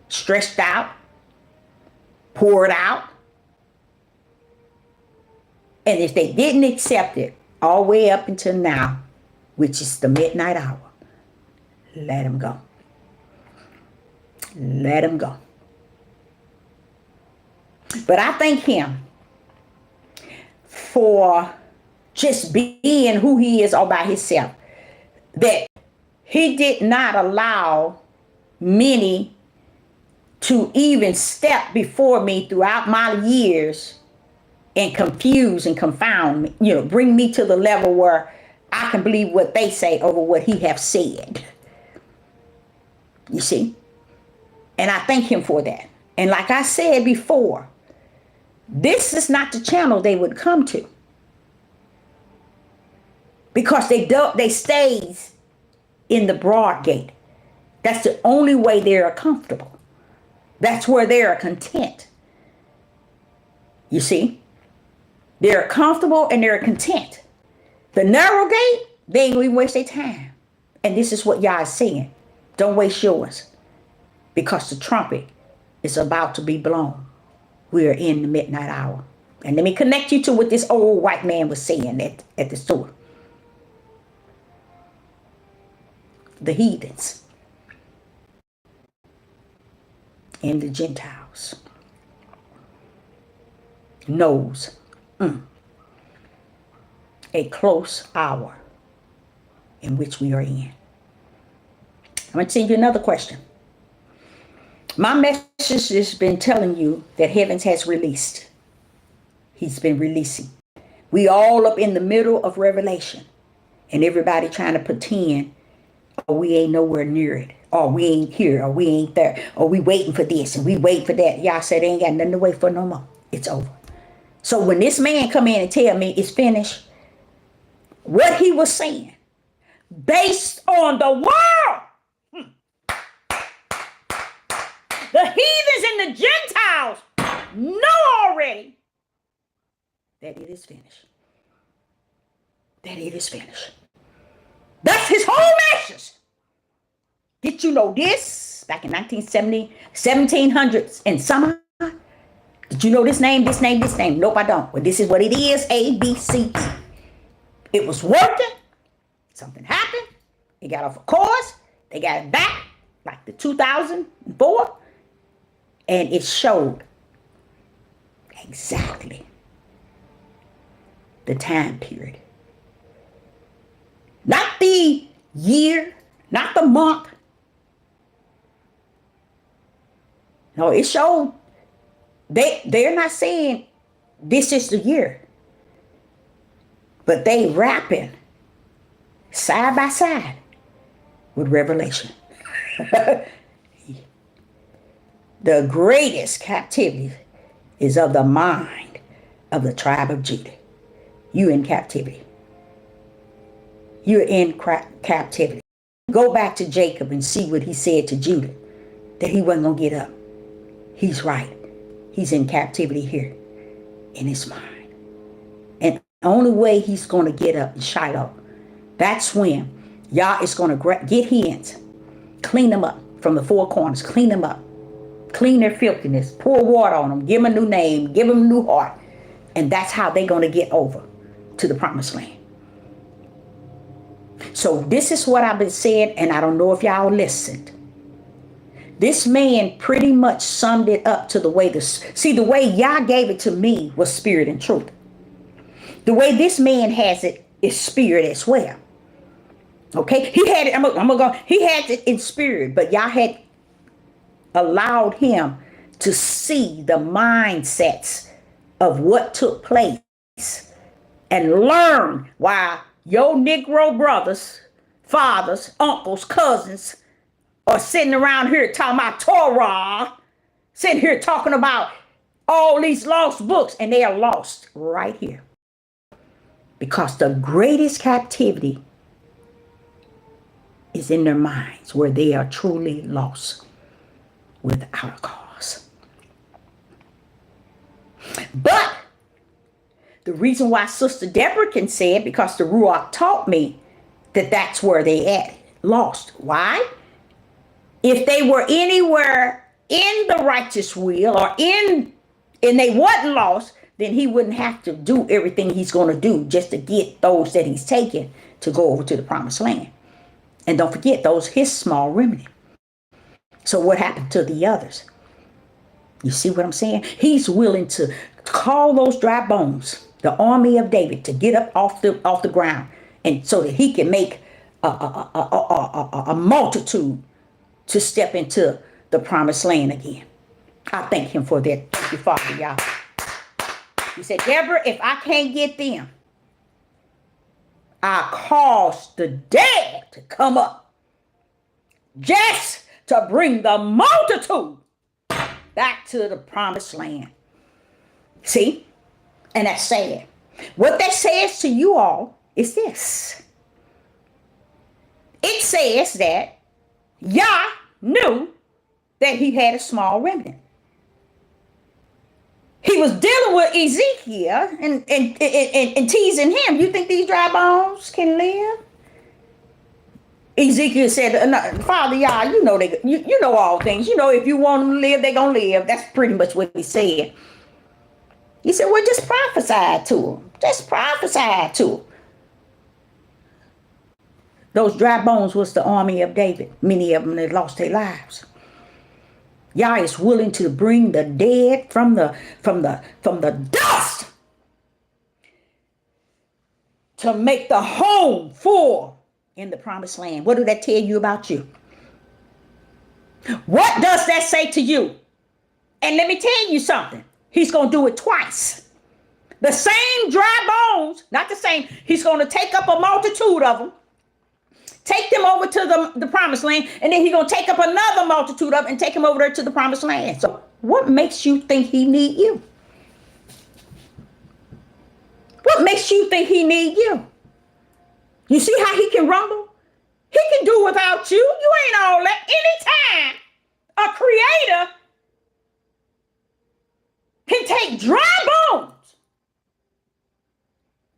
stretched out, poured out. And if they didn't accept it all the way up until now, which is the midnight hour, let them go. Let them go. But I thank him for just being who he is all by himself. That he did not allow many to even step before me throughout my years and confuse and confound me, bring me to the level where I can believe what they say over what he have said. You see? And I thank him for that. And like I said before, this is not the channel they would come to. Because they stays in the broad gate. That's the only way they're comfortable. That's where they're content. You see? They're comfortable and they're content. The narrow gate, they ain't gonna even waste their time. And this is what Yah is saying. Don't waste yours. Because the trumpet is about to be blown. We are in the midnight hour. And let me connect you to what this old white man was saying at the store. The heathens and the Gentiles knows a close hour in which we are in. I'm going to send you another question. My message has been telling you that heavens has released. He's been releasing. We all up in the middle of Revelation. And everybody trying to pretend, oh, we ain't nowhere near it. Or we ain't here. Or we ain't there. Or we waiting for this. And we waiting for that. Y'all said they ain't got nothing to wait for no more. It's over. So when this man come in and tell me it's finished, what he was saying, based on the world, the heathens and the Gentiles know already that it is finished. That it is finished. That's his whole message. Did you know this? Back in 1970, 1700s and summer. Did you know this name, this name, this name? Nope, I don't. Well, this is what it is. A, B, C, E. It was working. Something happened. It got off a course. They got it back like the 2004. And it showed exactly the time period. Not the year, not the month. No, it showed they're not saying this is the year, but they rapping side by side with Revelation. The greatest captivity is of the mind of the tribe of Judah. You in captivity. You're in captivity. Go back to Jacob and see what he said to Judah, that he wasn't going to get up. He's right. He's in captivity here in his mind. And the only way he's going to get up in Shiloh, that's when Yah is going to get hands, clean them up from the four corners, clean them up, clean their filthiness, pour water on them, give them a new name, give them a new heart. And that's how they're going to get over to the promised land. So this is what I've been saying, and I don't know if y'all listened. This man pretty much summed it up to the way the way Yah gave it to me was spirit and truth. The way this man has it is spirit as well. Okay, he had it. He had it in spirit, but Yah had allowed him to see the mindsets of what took place and learn why your Negro brothers, fathers, uncles, cousins are sitting around here talking about Torah, sitting here talking about all these lost books, and they are lost right here. Because the greatest captivity is in their minds, where they are truly lost without a cause. But the reason why Sister Deborah can say it, because the Ruach taught me that that's where they at, lost. Why? If they were anywhere in the righteous will and they wasn't lost, then he wouldn't have to do everything he's going to do just to get those that he's taken to go over to the promised land. And don't forget, those his small remnant. So what happened to the others? You see what I'm saying? He's willing to call those dry bones, the army of David, to get up off the ground, and so that he can make a multitude to step into the promised land again. I thank him for that. Thank you, Father, y'all. He said, Deborah, if I can't get them, I cause the dead to come up just to bring the multitude back to the promised land. See? And that's sad. What that says to you all is this. It says that Yah knew that he had a small remnant. He was dealing with Ezekiel and teasing him. You think these dry bones can live? Ezekiel said, Father Yah, you know all things. You know, if you want them to live, they're going to live. That's pretty much what he said. He said, well, just prophesy to them. Just prophesy to them. Those dry bones was the army of David. Many of them that lost their lives. Yah is willing to bring the dead from the dust to make the home for in the promised land. What do that tell you about you? What does that say to you? And let me tell you something. He's going to do it twice. The same dry bones, not the same. He's going to take up a multitude of them, take them over to the promised land, and then he's going to take up another multitude of them and take them over there to the promised land. So what makes you think he need you? What makes you think he need you? You see how he can rumble? He can do without you. You ain't all that. Anytime a creator can take dry bones,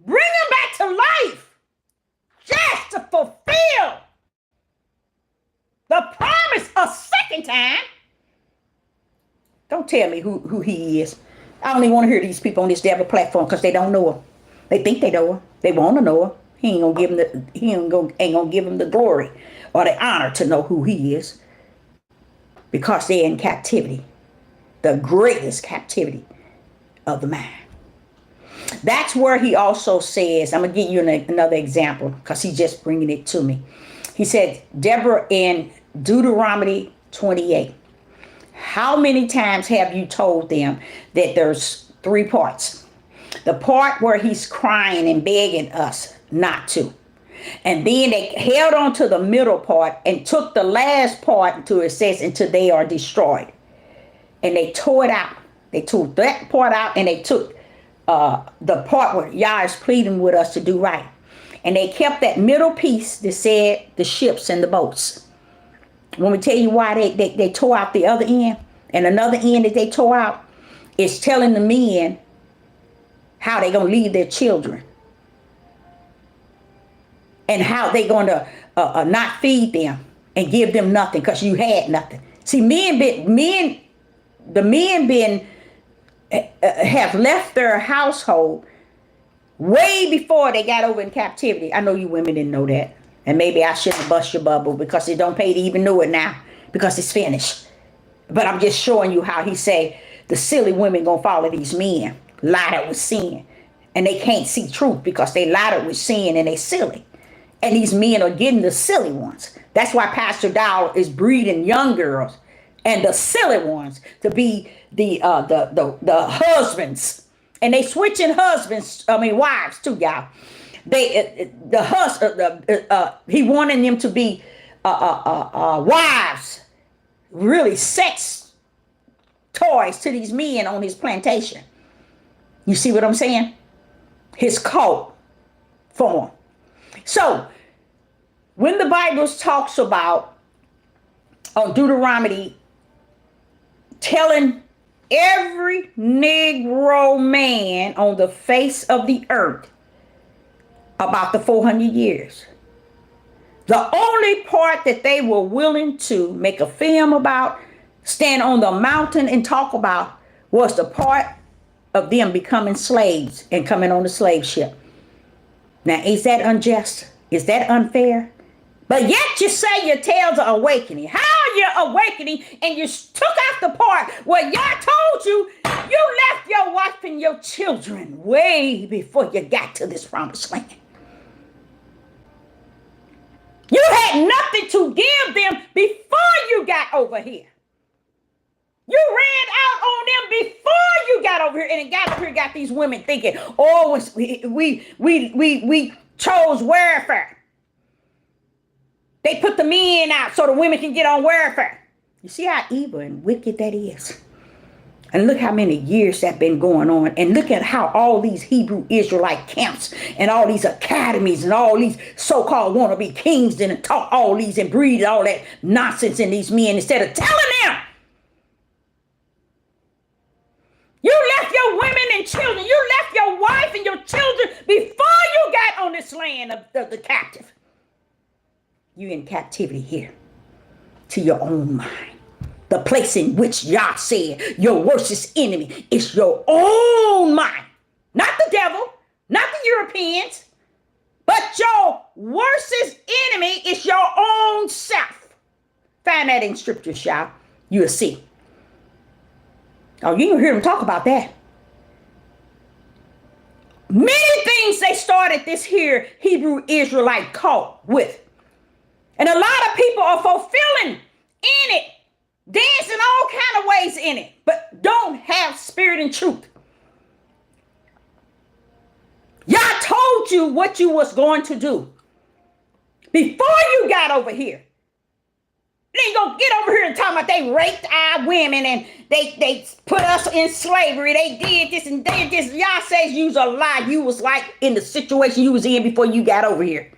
bring them back to life, just to fulfill the promise a second time. Don't tell me who he is. I don't even want to hear these people on this devil platform because they don't know him. They think they know him. They want to know him. He ain't gonna give him the glory or the honor to know who he is, because they're in captivity, the greatest captivity of the mind. That's where he also says, I'm gonna give you another example because he's just bringing it to me. He said, Deborah, in Deuteronomy 28, how many times have you told them that there's three parts? The part where he's crying and begging us not to. And then they held on to the middle part and took the last part until it says, until they are destroyed. And they tore it out. They took that part out, and they took the part where Yah is pleading with us to do right. And they kept that middle piece that said the ships and the boats. When we tell you why they tore out the other end, and another end that they tore out, is telling the men how they're going to leave their children. And how they're going to not feed them and give them nothing because you had nothing. See, the men have left their household way before they got over in captivity. I know you women didn't know that. And maybe I shouldn't bust your bubble because it don't pay to even know it now because it's finished. But I'm just showing you how he say the silly women going to follow these men loaded with sin. And they can't see truth because they loaded with sin and they silly. And these men are getting the silly ones. That's why Pastor Dow is breeding young girls and the silly ones to be the husbands. And they switching wives too, y'all. He wanted them to be wives, really sex toys to these men on his plantation. You see what I'm saying? His cult form. So, when the Bible talks about on Deuteronomy telling every Negro man on the face of the earth about the 400 years, the only part that they were willing to make a film about, stand on the mountain and talk about, was the part of them becoming slaves and coming on the slave ship. Now, is that unjust? Is that unfair? But yet you say your tales are awakening. How are you awakening? And you took out the part where Yah told you you left your wife and your children way before you got to this promised land. You had nothing to give them before you got over here. You ran out on them before you got over here, and it got over here, got these women thinking, oh, we chose welfare. They put the men out so the women can get on welfare. You see how evil and wicked that is? And look how many years that's been going on. And look at how all these Hebrew Israelite camps and all these academies and all these so-called wannabe kings didn't taught all these and breed all that nonsense in these men instead of telling them. You left your women and children. You left your wife and your children before you got on this land of the captive. You in captivity here to your own mind. The place in which Yah said your worstest enemy is your own mind. Not the devil, not the Europeans, but your worstest enemy is your own self. Find that in scripture, y'all. You'll see. Oh, you can hear them talk about that. Many things they started this here Hebrew Israelite cult with. And a lot of people are fulfilling in it, dancing all kind of ways in it, but don't have spirit and truth. Yah told you what you was going to do before you got over here. They gonna get over here and talk about they raped our women and they put us in slavery. They did this and did this. Yah says you's a lie. You was like in the situation you was in before you got over here.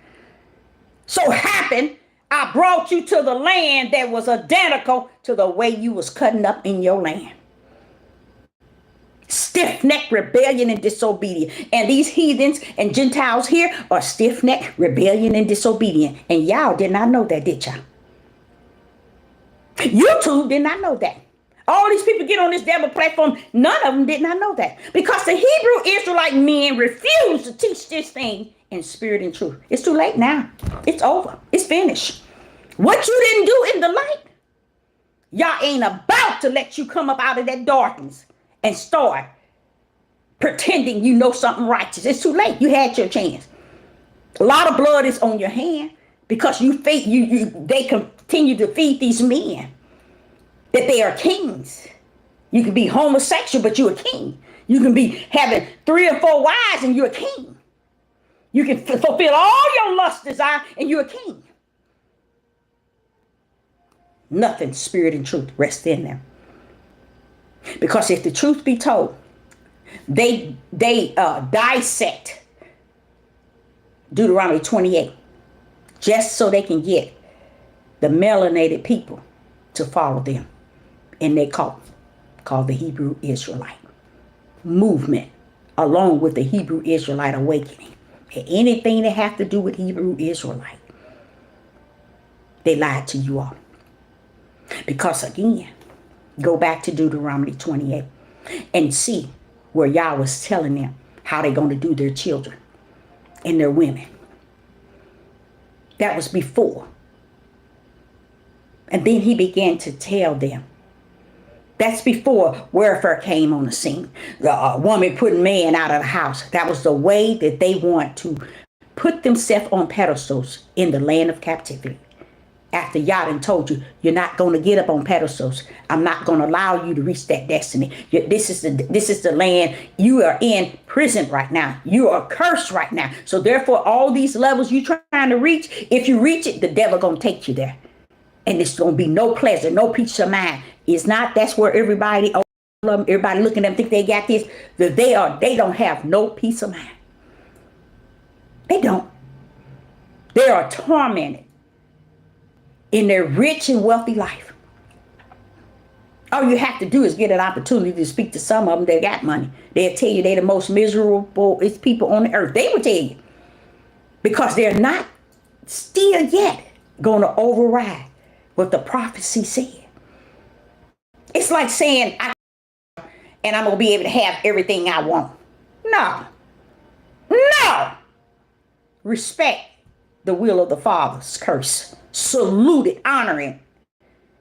So happened, I brought you to the land that was identical to the way you was cutting up in your land. Stiff-necked rebellion and disobedience. And these heathens and Gentiles here are stiff-necked rebellion and disobedient. And y'all did not know that, did y'all? You two did not know that. All these people get on this devil platform, none of them did not know that. Because the Hebrew Israelite men refused to teach this thing in spirit and truth. It's too late now. It's over. It's finished. What you didn't do in the light, Yah ain't about to let you come up out of that darkness and start pretending you know something righteous. It's too late. You had your chance. A lot of blood is on your hand. Because they continue to feed these men that they are kings. You can be homosexual, but you're a king. You can be having 3 or 4 wives and you're a king. You can fulfill all your lust desire and you're a king. Nothing, spirit and truth, rests in them. Because if the truth be told, they dissect Deuteronomy 28 just so they can get the melanated people to follow them in their cult called the Hebrew Israelite movement, along with the Hebrew Israelite awakening. And anything that have to do with Hebrew Israelite, they lied to you all. Because again, go back to Deuteronomy 28 and see where Yah was telling them how they're going to do their children and their women. That was before. And then he began to tell them. That's before welfare came on the scene. The woman putting man out of the house. That was the way that they want to put themselves on pedestals in the land of captivity. After Yah done told you, you're not going to get up on pedestals. I'm not going to allow you to reach that destiny. This is the land. You are in prison right now. You are cursed right now. So therefore, all these levels you're trying to reach, if you reach it, the devil going to take you there. And it's going to be no pleasure, no peace of mind. It's not. That's where everybody looking at them think they got this. They don't have no peace of mind. They don't. They are tormented in their rich and wealthy life. All you have to do is get an opportunity to speak to some of them that got money. They'll tell you they're the most miserable people on the earth. They will tell you. Because they're not still yet going to override what the prophecy said. It's like saying, and I'm going to be able to have everything I want. No. Respect the will of the Father's curse. Salute it, honor it,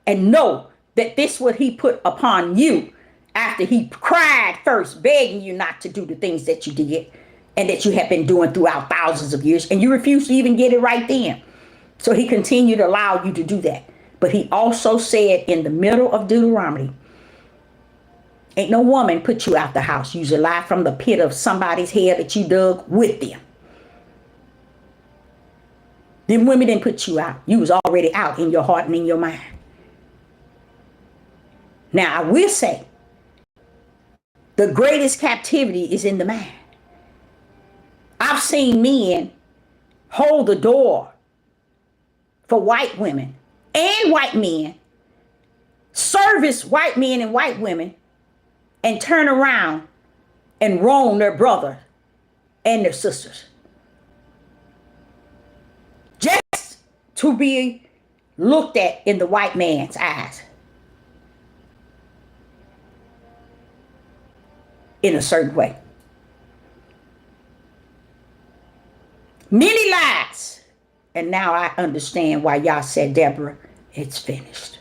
and know that this what he put upon you after he cried first, begging you not to do the things that you did and that you have been doing throughout thousands of years, and you refused to even get it right then. So he continued to allow you to do that. But he also said in the middle of Deuteronomy, ain't no woman put you out the house. You should lie from the pit of somebody's hair that you dug with them. Them women didn't put you out. You was already out in your heart and in your mind. Now, I will say, the greatest captivity is in the mind. I've seen men hold the door for white women and white men, service white men and white women, and turn around and wrong their brother and their sisters. Just to be looked at in the white man's eyes in a certain way. Many lies. And now I understand why Yah said, Deborah, it's finished.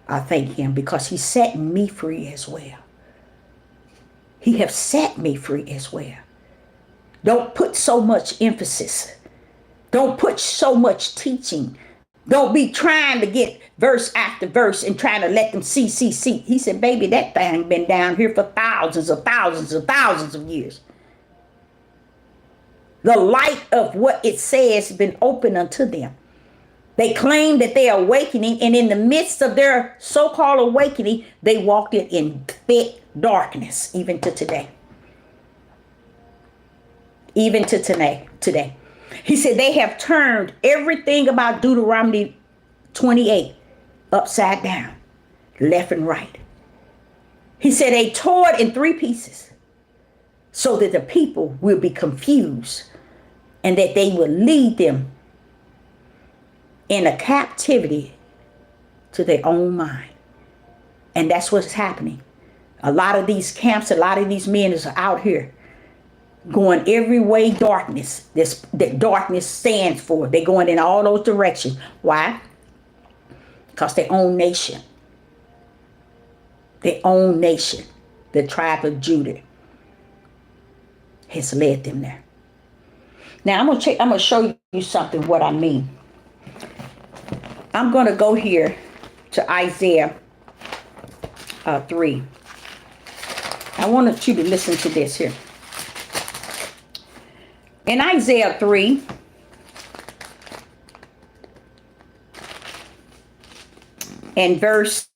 I thank him because he set me free as well. He have set me free as well. Don't put so much emphasis. Don't put so much teaching. Don't be trying to get verse after verse and trying to let them see. He said, baby, that thing been down here for thousands of years. The light of what it says has been open unto them. They claim that they are awakening, and in the midst of their so-called awakening, they walked it in thick darkness, even to today. Even to today. He said they have turned everything about Deuteronomy 28 upside down, left and right. He said they tore it in 3 pieces so that the people will be confused and that they will lead them in a captivity to their own mind. And that's what's happening. A lot of these camps, a lot of these men is out here going every way darkness, that darkness stands for. They're going in all those directions. Why? Because their own nation, the tribe of Judah, has led them there. Now I'm gonna show you something what I mean I'm going to go here to Isaiah 3. I wanted you to listen to this here. In Isaiah 3, and verse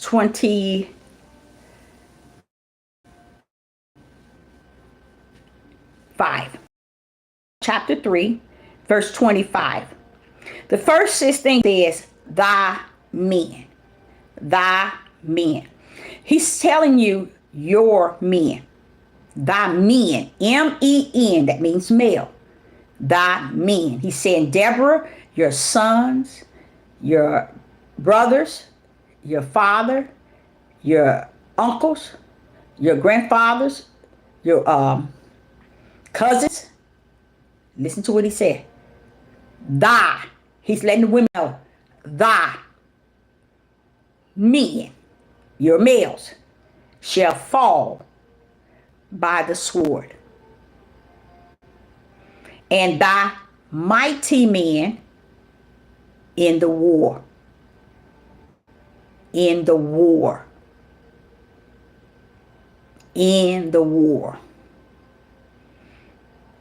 25. Chapter 3, verse 25. The first thing says, thy men. Thy men. He's telling you, your men. Thy men. M-E-N. That means male. Thy men. He's saying, Deborah, your sons, your brothers, your father, your uncles, your grandfathers, your cousins. Listen to what he said. Thy. He's letting the women know. Thy men, your males, shall fall by the sword. And thy mighty men in the war. In the war. In the war.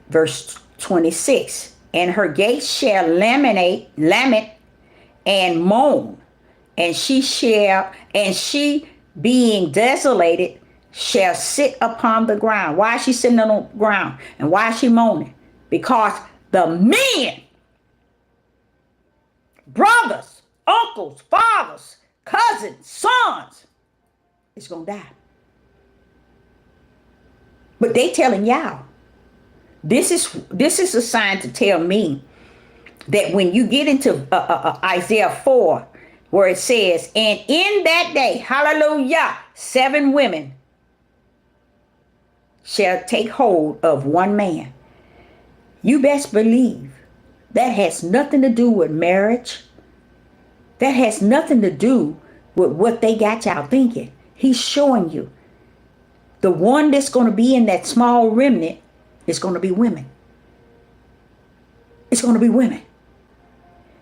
Verse 26. And her gates shall lament and moan, and she being desolated shall sit upon the ground. Why is she sitting on the ground? And why is she moaning? Because the men, brothers, uncles, fathers, cousins, sons, is going to die. But they telling y'all, this is a sign to tell me that when you get into Isaiah 4, where it says, and in that day, hallelujah, 7 women shall take hold of one man. You best believe that has nothing to do with marriage. That has nothing to do with what they got y'all thinking. He's showing you the one that's going to be in that small remnant is going to be women. It's going to be women.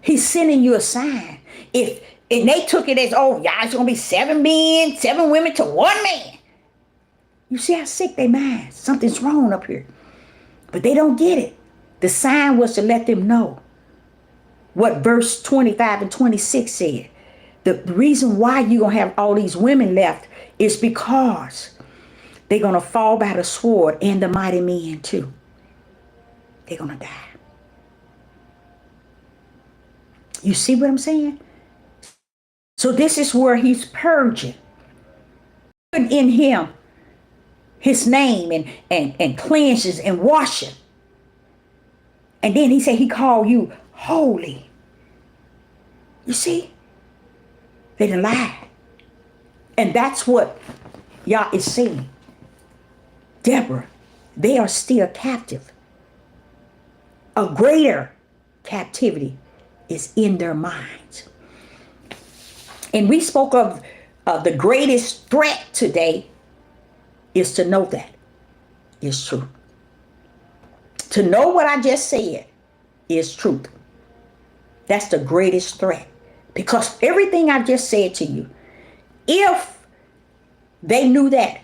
He's sending you a sign. And they took it as, oh, y'all, it's going to be 7 men, 7 women to 1 man. You see how sick they mind. Something's wrong up here. But they don't get it. The sign was to let them know what verse 25 and 26 said. The reason why you're going to have all these women left is because they're going to fall by the sword, and the mighty men too. They're going to die. You see what I'm saying? So this is where he's purging. Putting in him his name and cleanses and washing. And then he said he called you holy. You see? They done lied. And that's what Yah is saying. Deborah, they are still captive. A greater captivity is in their minds. And we spoke of the greatest threat today is to know that is true. To know what I just said is truth. That's the greatest threat. Because everything I just said to you, if they knew that,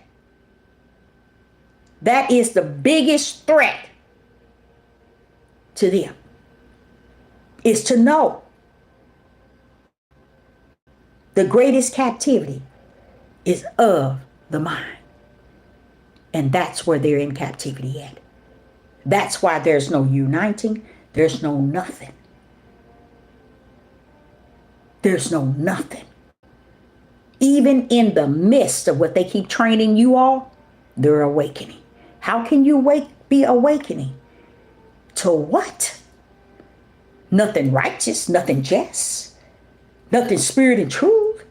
that is the biggest threat to them, is to know the greatest captivity is of the mind. And that's where they're in captivity at. That's why there's no uniting. There's no nothing. There's no nothing. Even in the midst of what they keep training you all, they're awakening. How can you be awakening? To what? Nothing righteous, nothing just, nothing spirit and truth.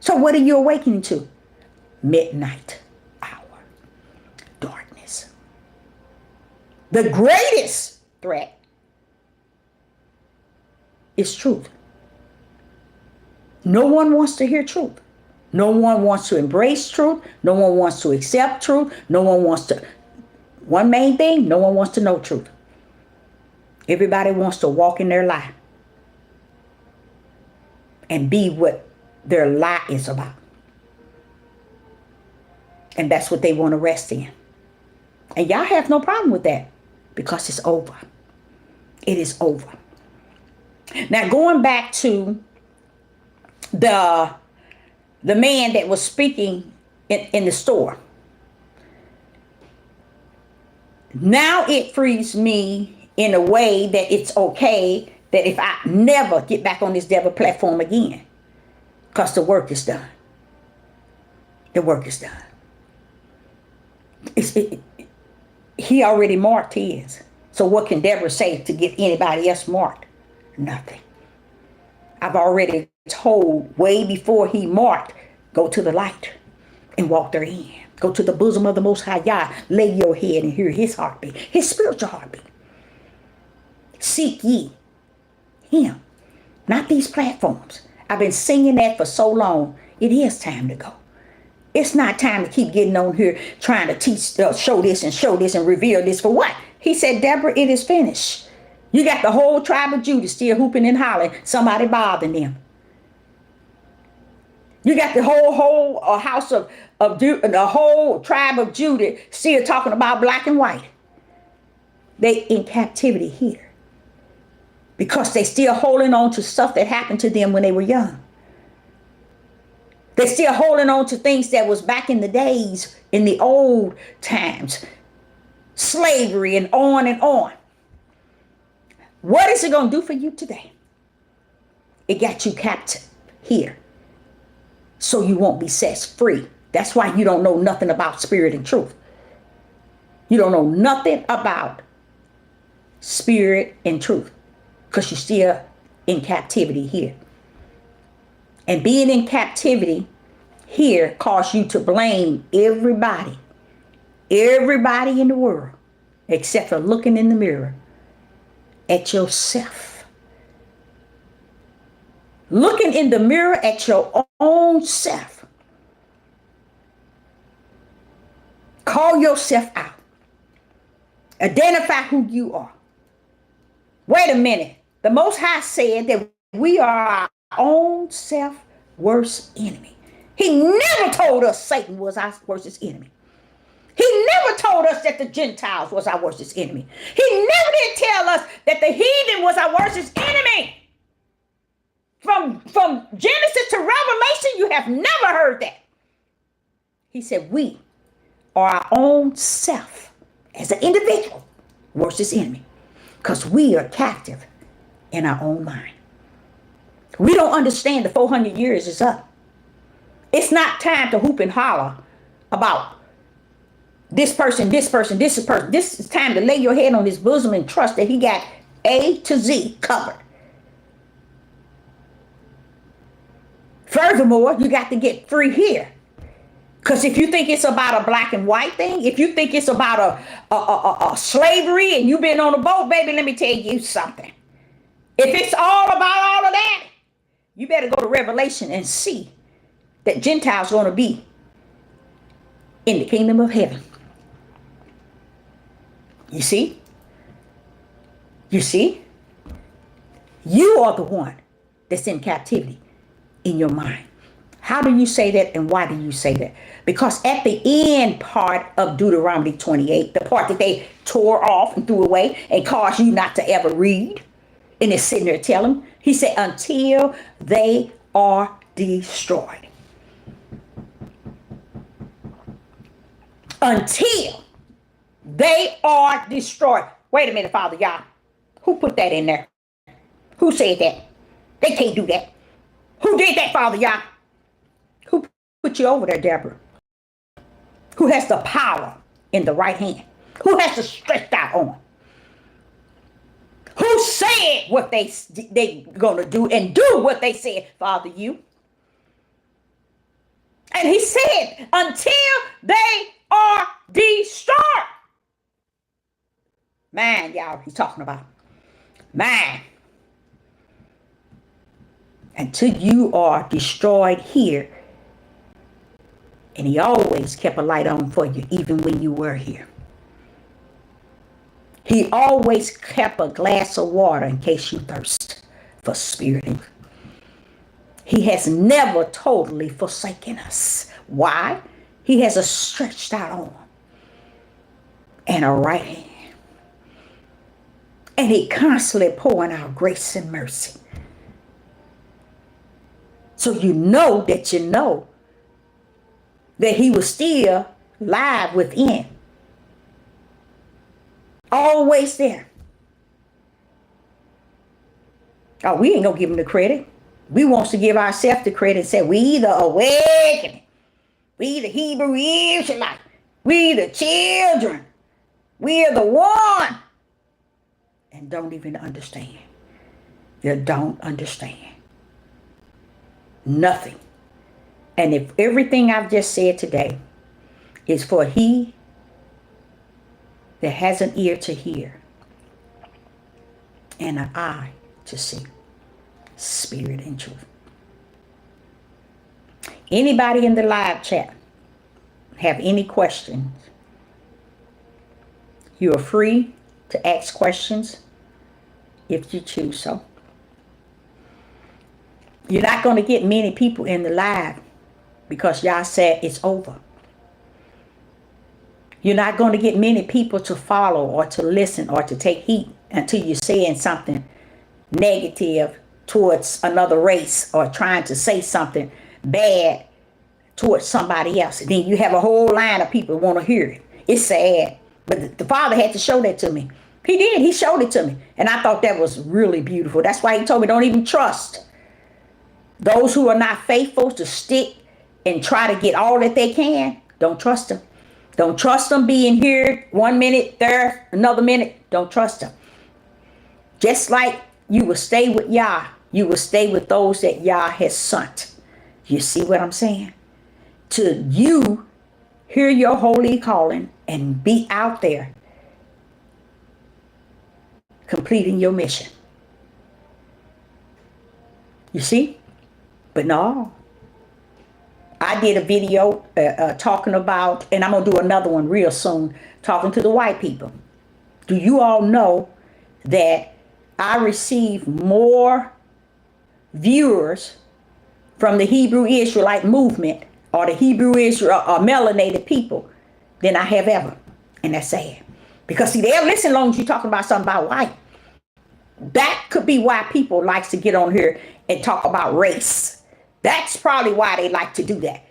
So what are you awakening to? Midnight hour. Darkness. The greatest threat is truth. No one wants to hear truth. No one wants to embrace truth. No one wants to accept truth. No one wants to, one main thing, no one wants to know truth. Everybody wants to walk in their lie. and be what their lie is about. And that's what they want to rest in. And y'all have no problem with that because it's over. It is over. Now going back to the man that was speaking in the store. Now it frees me in a way that it's okay that if I never get back on this devil platform again, because the work is done. The work is done. He already marked his. So what can Deborah say to get anybody else marked? Nothing. I've already told way before he marked, go to the light and walk therein. Go to the bosom of the Most High Yah. Lay your head and hear his heartbeat, his spiritual heartbeat. Seek ye him, not these platforms. I've been singing that for so long. It is time to go. It's not time to keep getting on here trying to teach, show this and reveal this for what? He said, Deborah, it is finished. You got the whole tribe of Judah still hooping and hollering, somebody bothering them. You got the whole house of the whole tribe of Judah still talking about black and white. They in captivity here because they still holding on to stuff that happened to them when they were young. They're still holding on to things that was back in the days, in the old times. Slavery and on and on. What is it going to do for you today? It got you captive here. So you won't be set free. That's why you don't know nothing about spirit and truth. You don't know nothing about spirit and truth because you're still in captivity here. And being in captivity here caused you to blame everybody in the world, except for looking in the mirror at yourself. Looking in the mirror at your own self. Call yourself out. Identify who you are. Wait a minute. The Most High said that we are our own self-worst enemy. He never told us Satan was our worst enemy. He never told us that the Gentiles was our worst enemy. He never did tell us that the heathen was our worst enemy. From Genesis to Revelation, you have never heard that. He said we are our own self, as an individual, worst enemy. Because we are captive in our own mind. We don't understand the 400 years is up. It's not time to hoop and holler about this person. This is time to lay your head on his bosom and trust that he got A to Z covered. Furthermore, you got to get free here. Because if you think it's about a black and white thing, if you think it's about a slavery and you've been on a boat, baby, let me tell you something. If it's all about all of that, you better go to Revelation and see that Gentiles are going to be in the kingdom of heaven. You see? You see? You are the one that's in captivity in your mind. How do you say that and why do you say that? Because at the end part of Deuteronomy 28, the part that they tore off and threw away and caused you not to ever read, and it's sitting there telling, he said, until they are destroyed. Until they are destroyed. Wait a minute, Father Yah. Who put that in there? Who said that? They can't do that. Who did that, Father Yah? Who put you over there, Deborah? Who has the power in the right hand? Who has the stretched out arm? Who said what they gonna do and do what they said, Father, you? And he said, until they are destroyed. Man, y'all, he's talking about. Man. Until you are destroyed here. And he always kept a light on for you, even when you were here. He always kept a glass of water in case you thirst for spirit. He has never totally forsaken us. Why? He has a stretched out arm and a right hand. And he constantly pouring out grace and mercy. So you know that he was still live within. Always there. Oh, we ain't gonna give him the credit. We wants to give ourselves the credit and say we the awakening. We the Hebrew Israelite. We the children. We are the one. And don't even understand. You don't understand. Nothing. And if everything I've just said today is for he that has an ear to hear and an eye to see, spirit and truth. Anybody in the live chat have any questions? You are free to ask questions if you choose so. You're not going to get many people in the live because y'all said it's over. You're not going to get many people to follow or to listen or to take heed until you're saying something negative towards another race or trying to say something bad towards somebody else. And then you have a whole line of people who want to hear it. It's sad. But the Father had to show that to me. He did. He showed it to me. And I thought that was really beautiful. That's why he told me don't even trust those who are not faithful to stick and try to get all that they can. Don't trust them. Don't trust them being here 1 minute, there, another minute. Don't trust them. Just like you will stay with Yah, you will stay with those that Yah has sent. You see what I'm saying? To you hear your holy calling and be out there completing your mission. You see? But no. I did a video talking about, and I'm going to do another one real soon, talking to the white people. Do you all know that I receive more viewers from the Hebrew Israelite movement or the Hebrew Israel or melanated people than I have ever? And that's sad. Because see, they'll listen as long as you're talking about something about white. That could be why people like to get on here and talk about race. That's probably why they like to do that.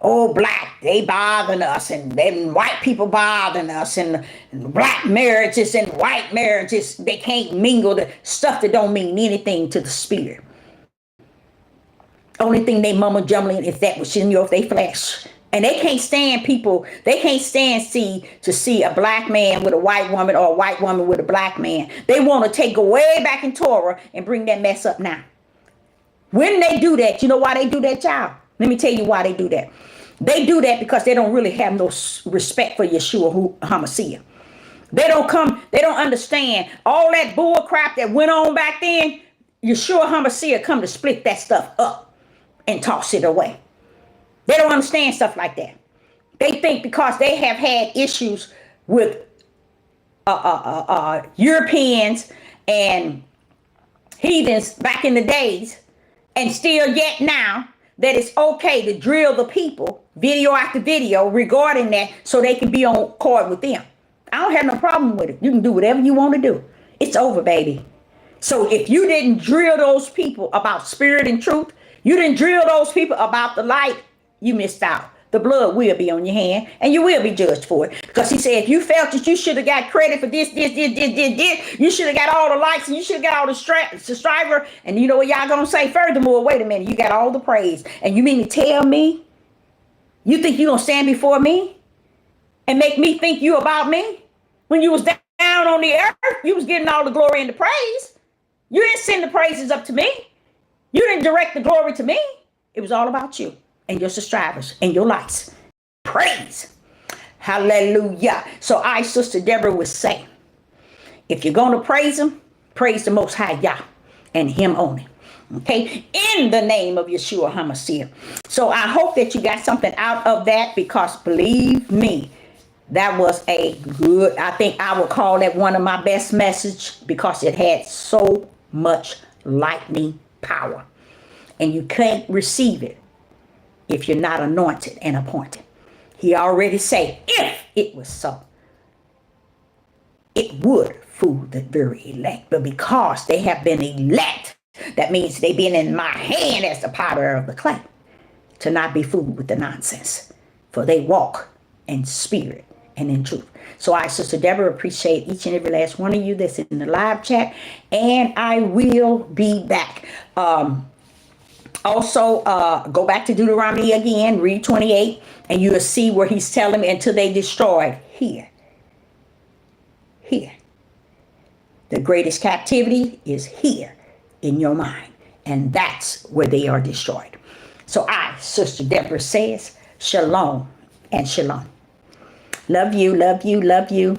Oh, black, they bothering us, and then white people bothering us, and black marriages and white marriages, they can't mingle, the stuff that don't mean anything to the spirit. Only thing they mumble jumbling is that which in your they flesh. And they can't stand people, they can't stand to see a black man with a white woman or a white woman with a black man. They want to take way back in Torah and bring that mess up now. When they do that, you know why they do that, child? Let me tell you why they do that. They do that because they don't really have no respect for Yeshua HaMashiach. They don't understand all that bull crap that went on back then. Yeshua HaMashiach come to split that stuff up and toss it away. They don't understand stuff like that. They think because they have had issues with Europeans and heathens back in the days, and still yet now, that it's okay to drill the people, video after video, regarding that so they can be on accord with them. I don't have no problem with it. You can do whatever you want to do. It's over, baby. So if you didn't drill those people about spirit and truth, you didn't drill those people about the light, you missed out. The blood will be on your hand, and you will be judged for it. Because he said, if you felt that you should have got credit for this, you should have got all the likes, and you should have got all the subscriber. And you know what y'all gonna say? Furthermore, wait a minute, you got all the praise. And you mean to tell me, you think you gonna stand before me and make me think you about me? When you was down on the earth, you was getting all the glory and the praise. You didn't send the praises up to me. You didn't direct the glory to me. It was all about you and your subscribers and your likes. Praise. Hallelujah. So I, Sister Deborah, would say, if you're going to praise him, praise the Most High Yah and him only. Okay? In the name of Yeshua HaMashiach. So I hope that you got something out of that, because believe me, that was a good, I think I would call that one of my best message, because it had so much lightning power. And you can't receive it if you're not anointed and appointed. He already said, if it was so, it would fool the very elect. But because they have been elect, that means they've been in my hand as the potter of the clay, to not be fooled with the nonsense. For they walk in spirit and in truth. So I, Sister Deborah, appreciate each and every last one of you that's in the live chat. And I will be back. Also, go back to Deuteronomy again, read 28, and you'll see where he's telling me until they destroyed here. The greatest captivity is here in your mind. And that's where they are destroyed. So I, Sister Deborah, says, shalom and shalom. Love you, love you, love you.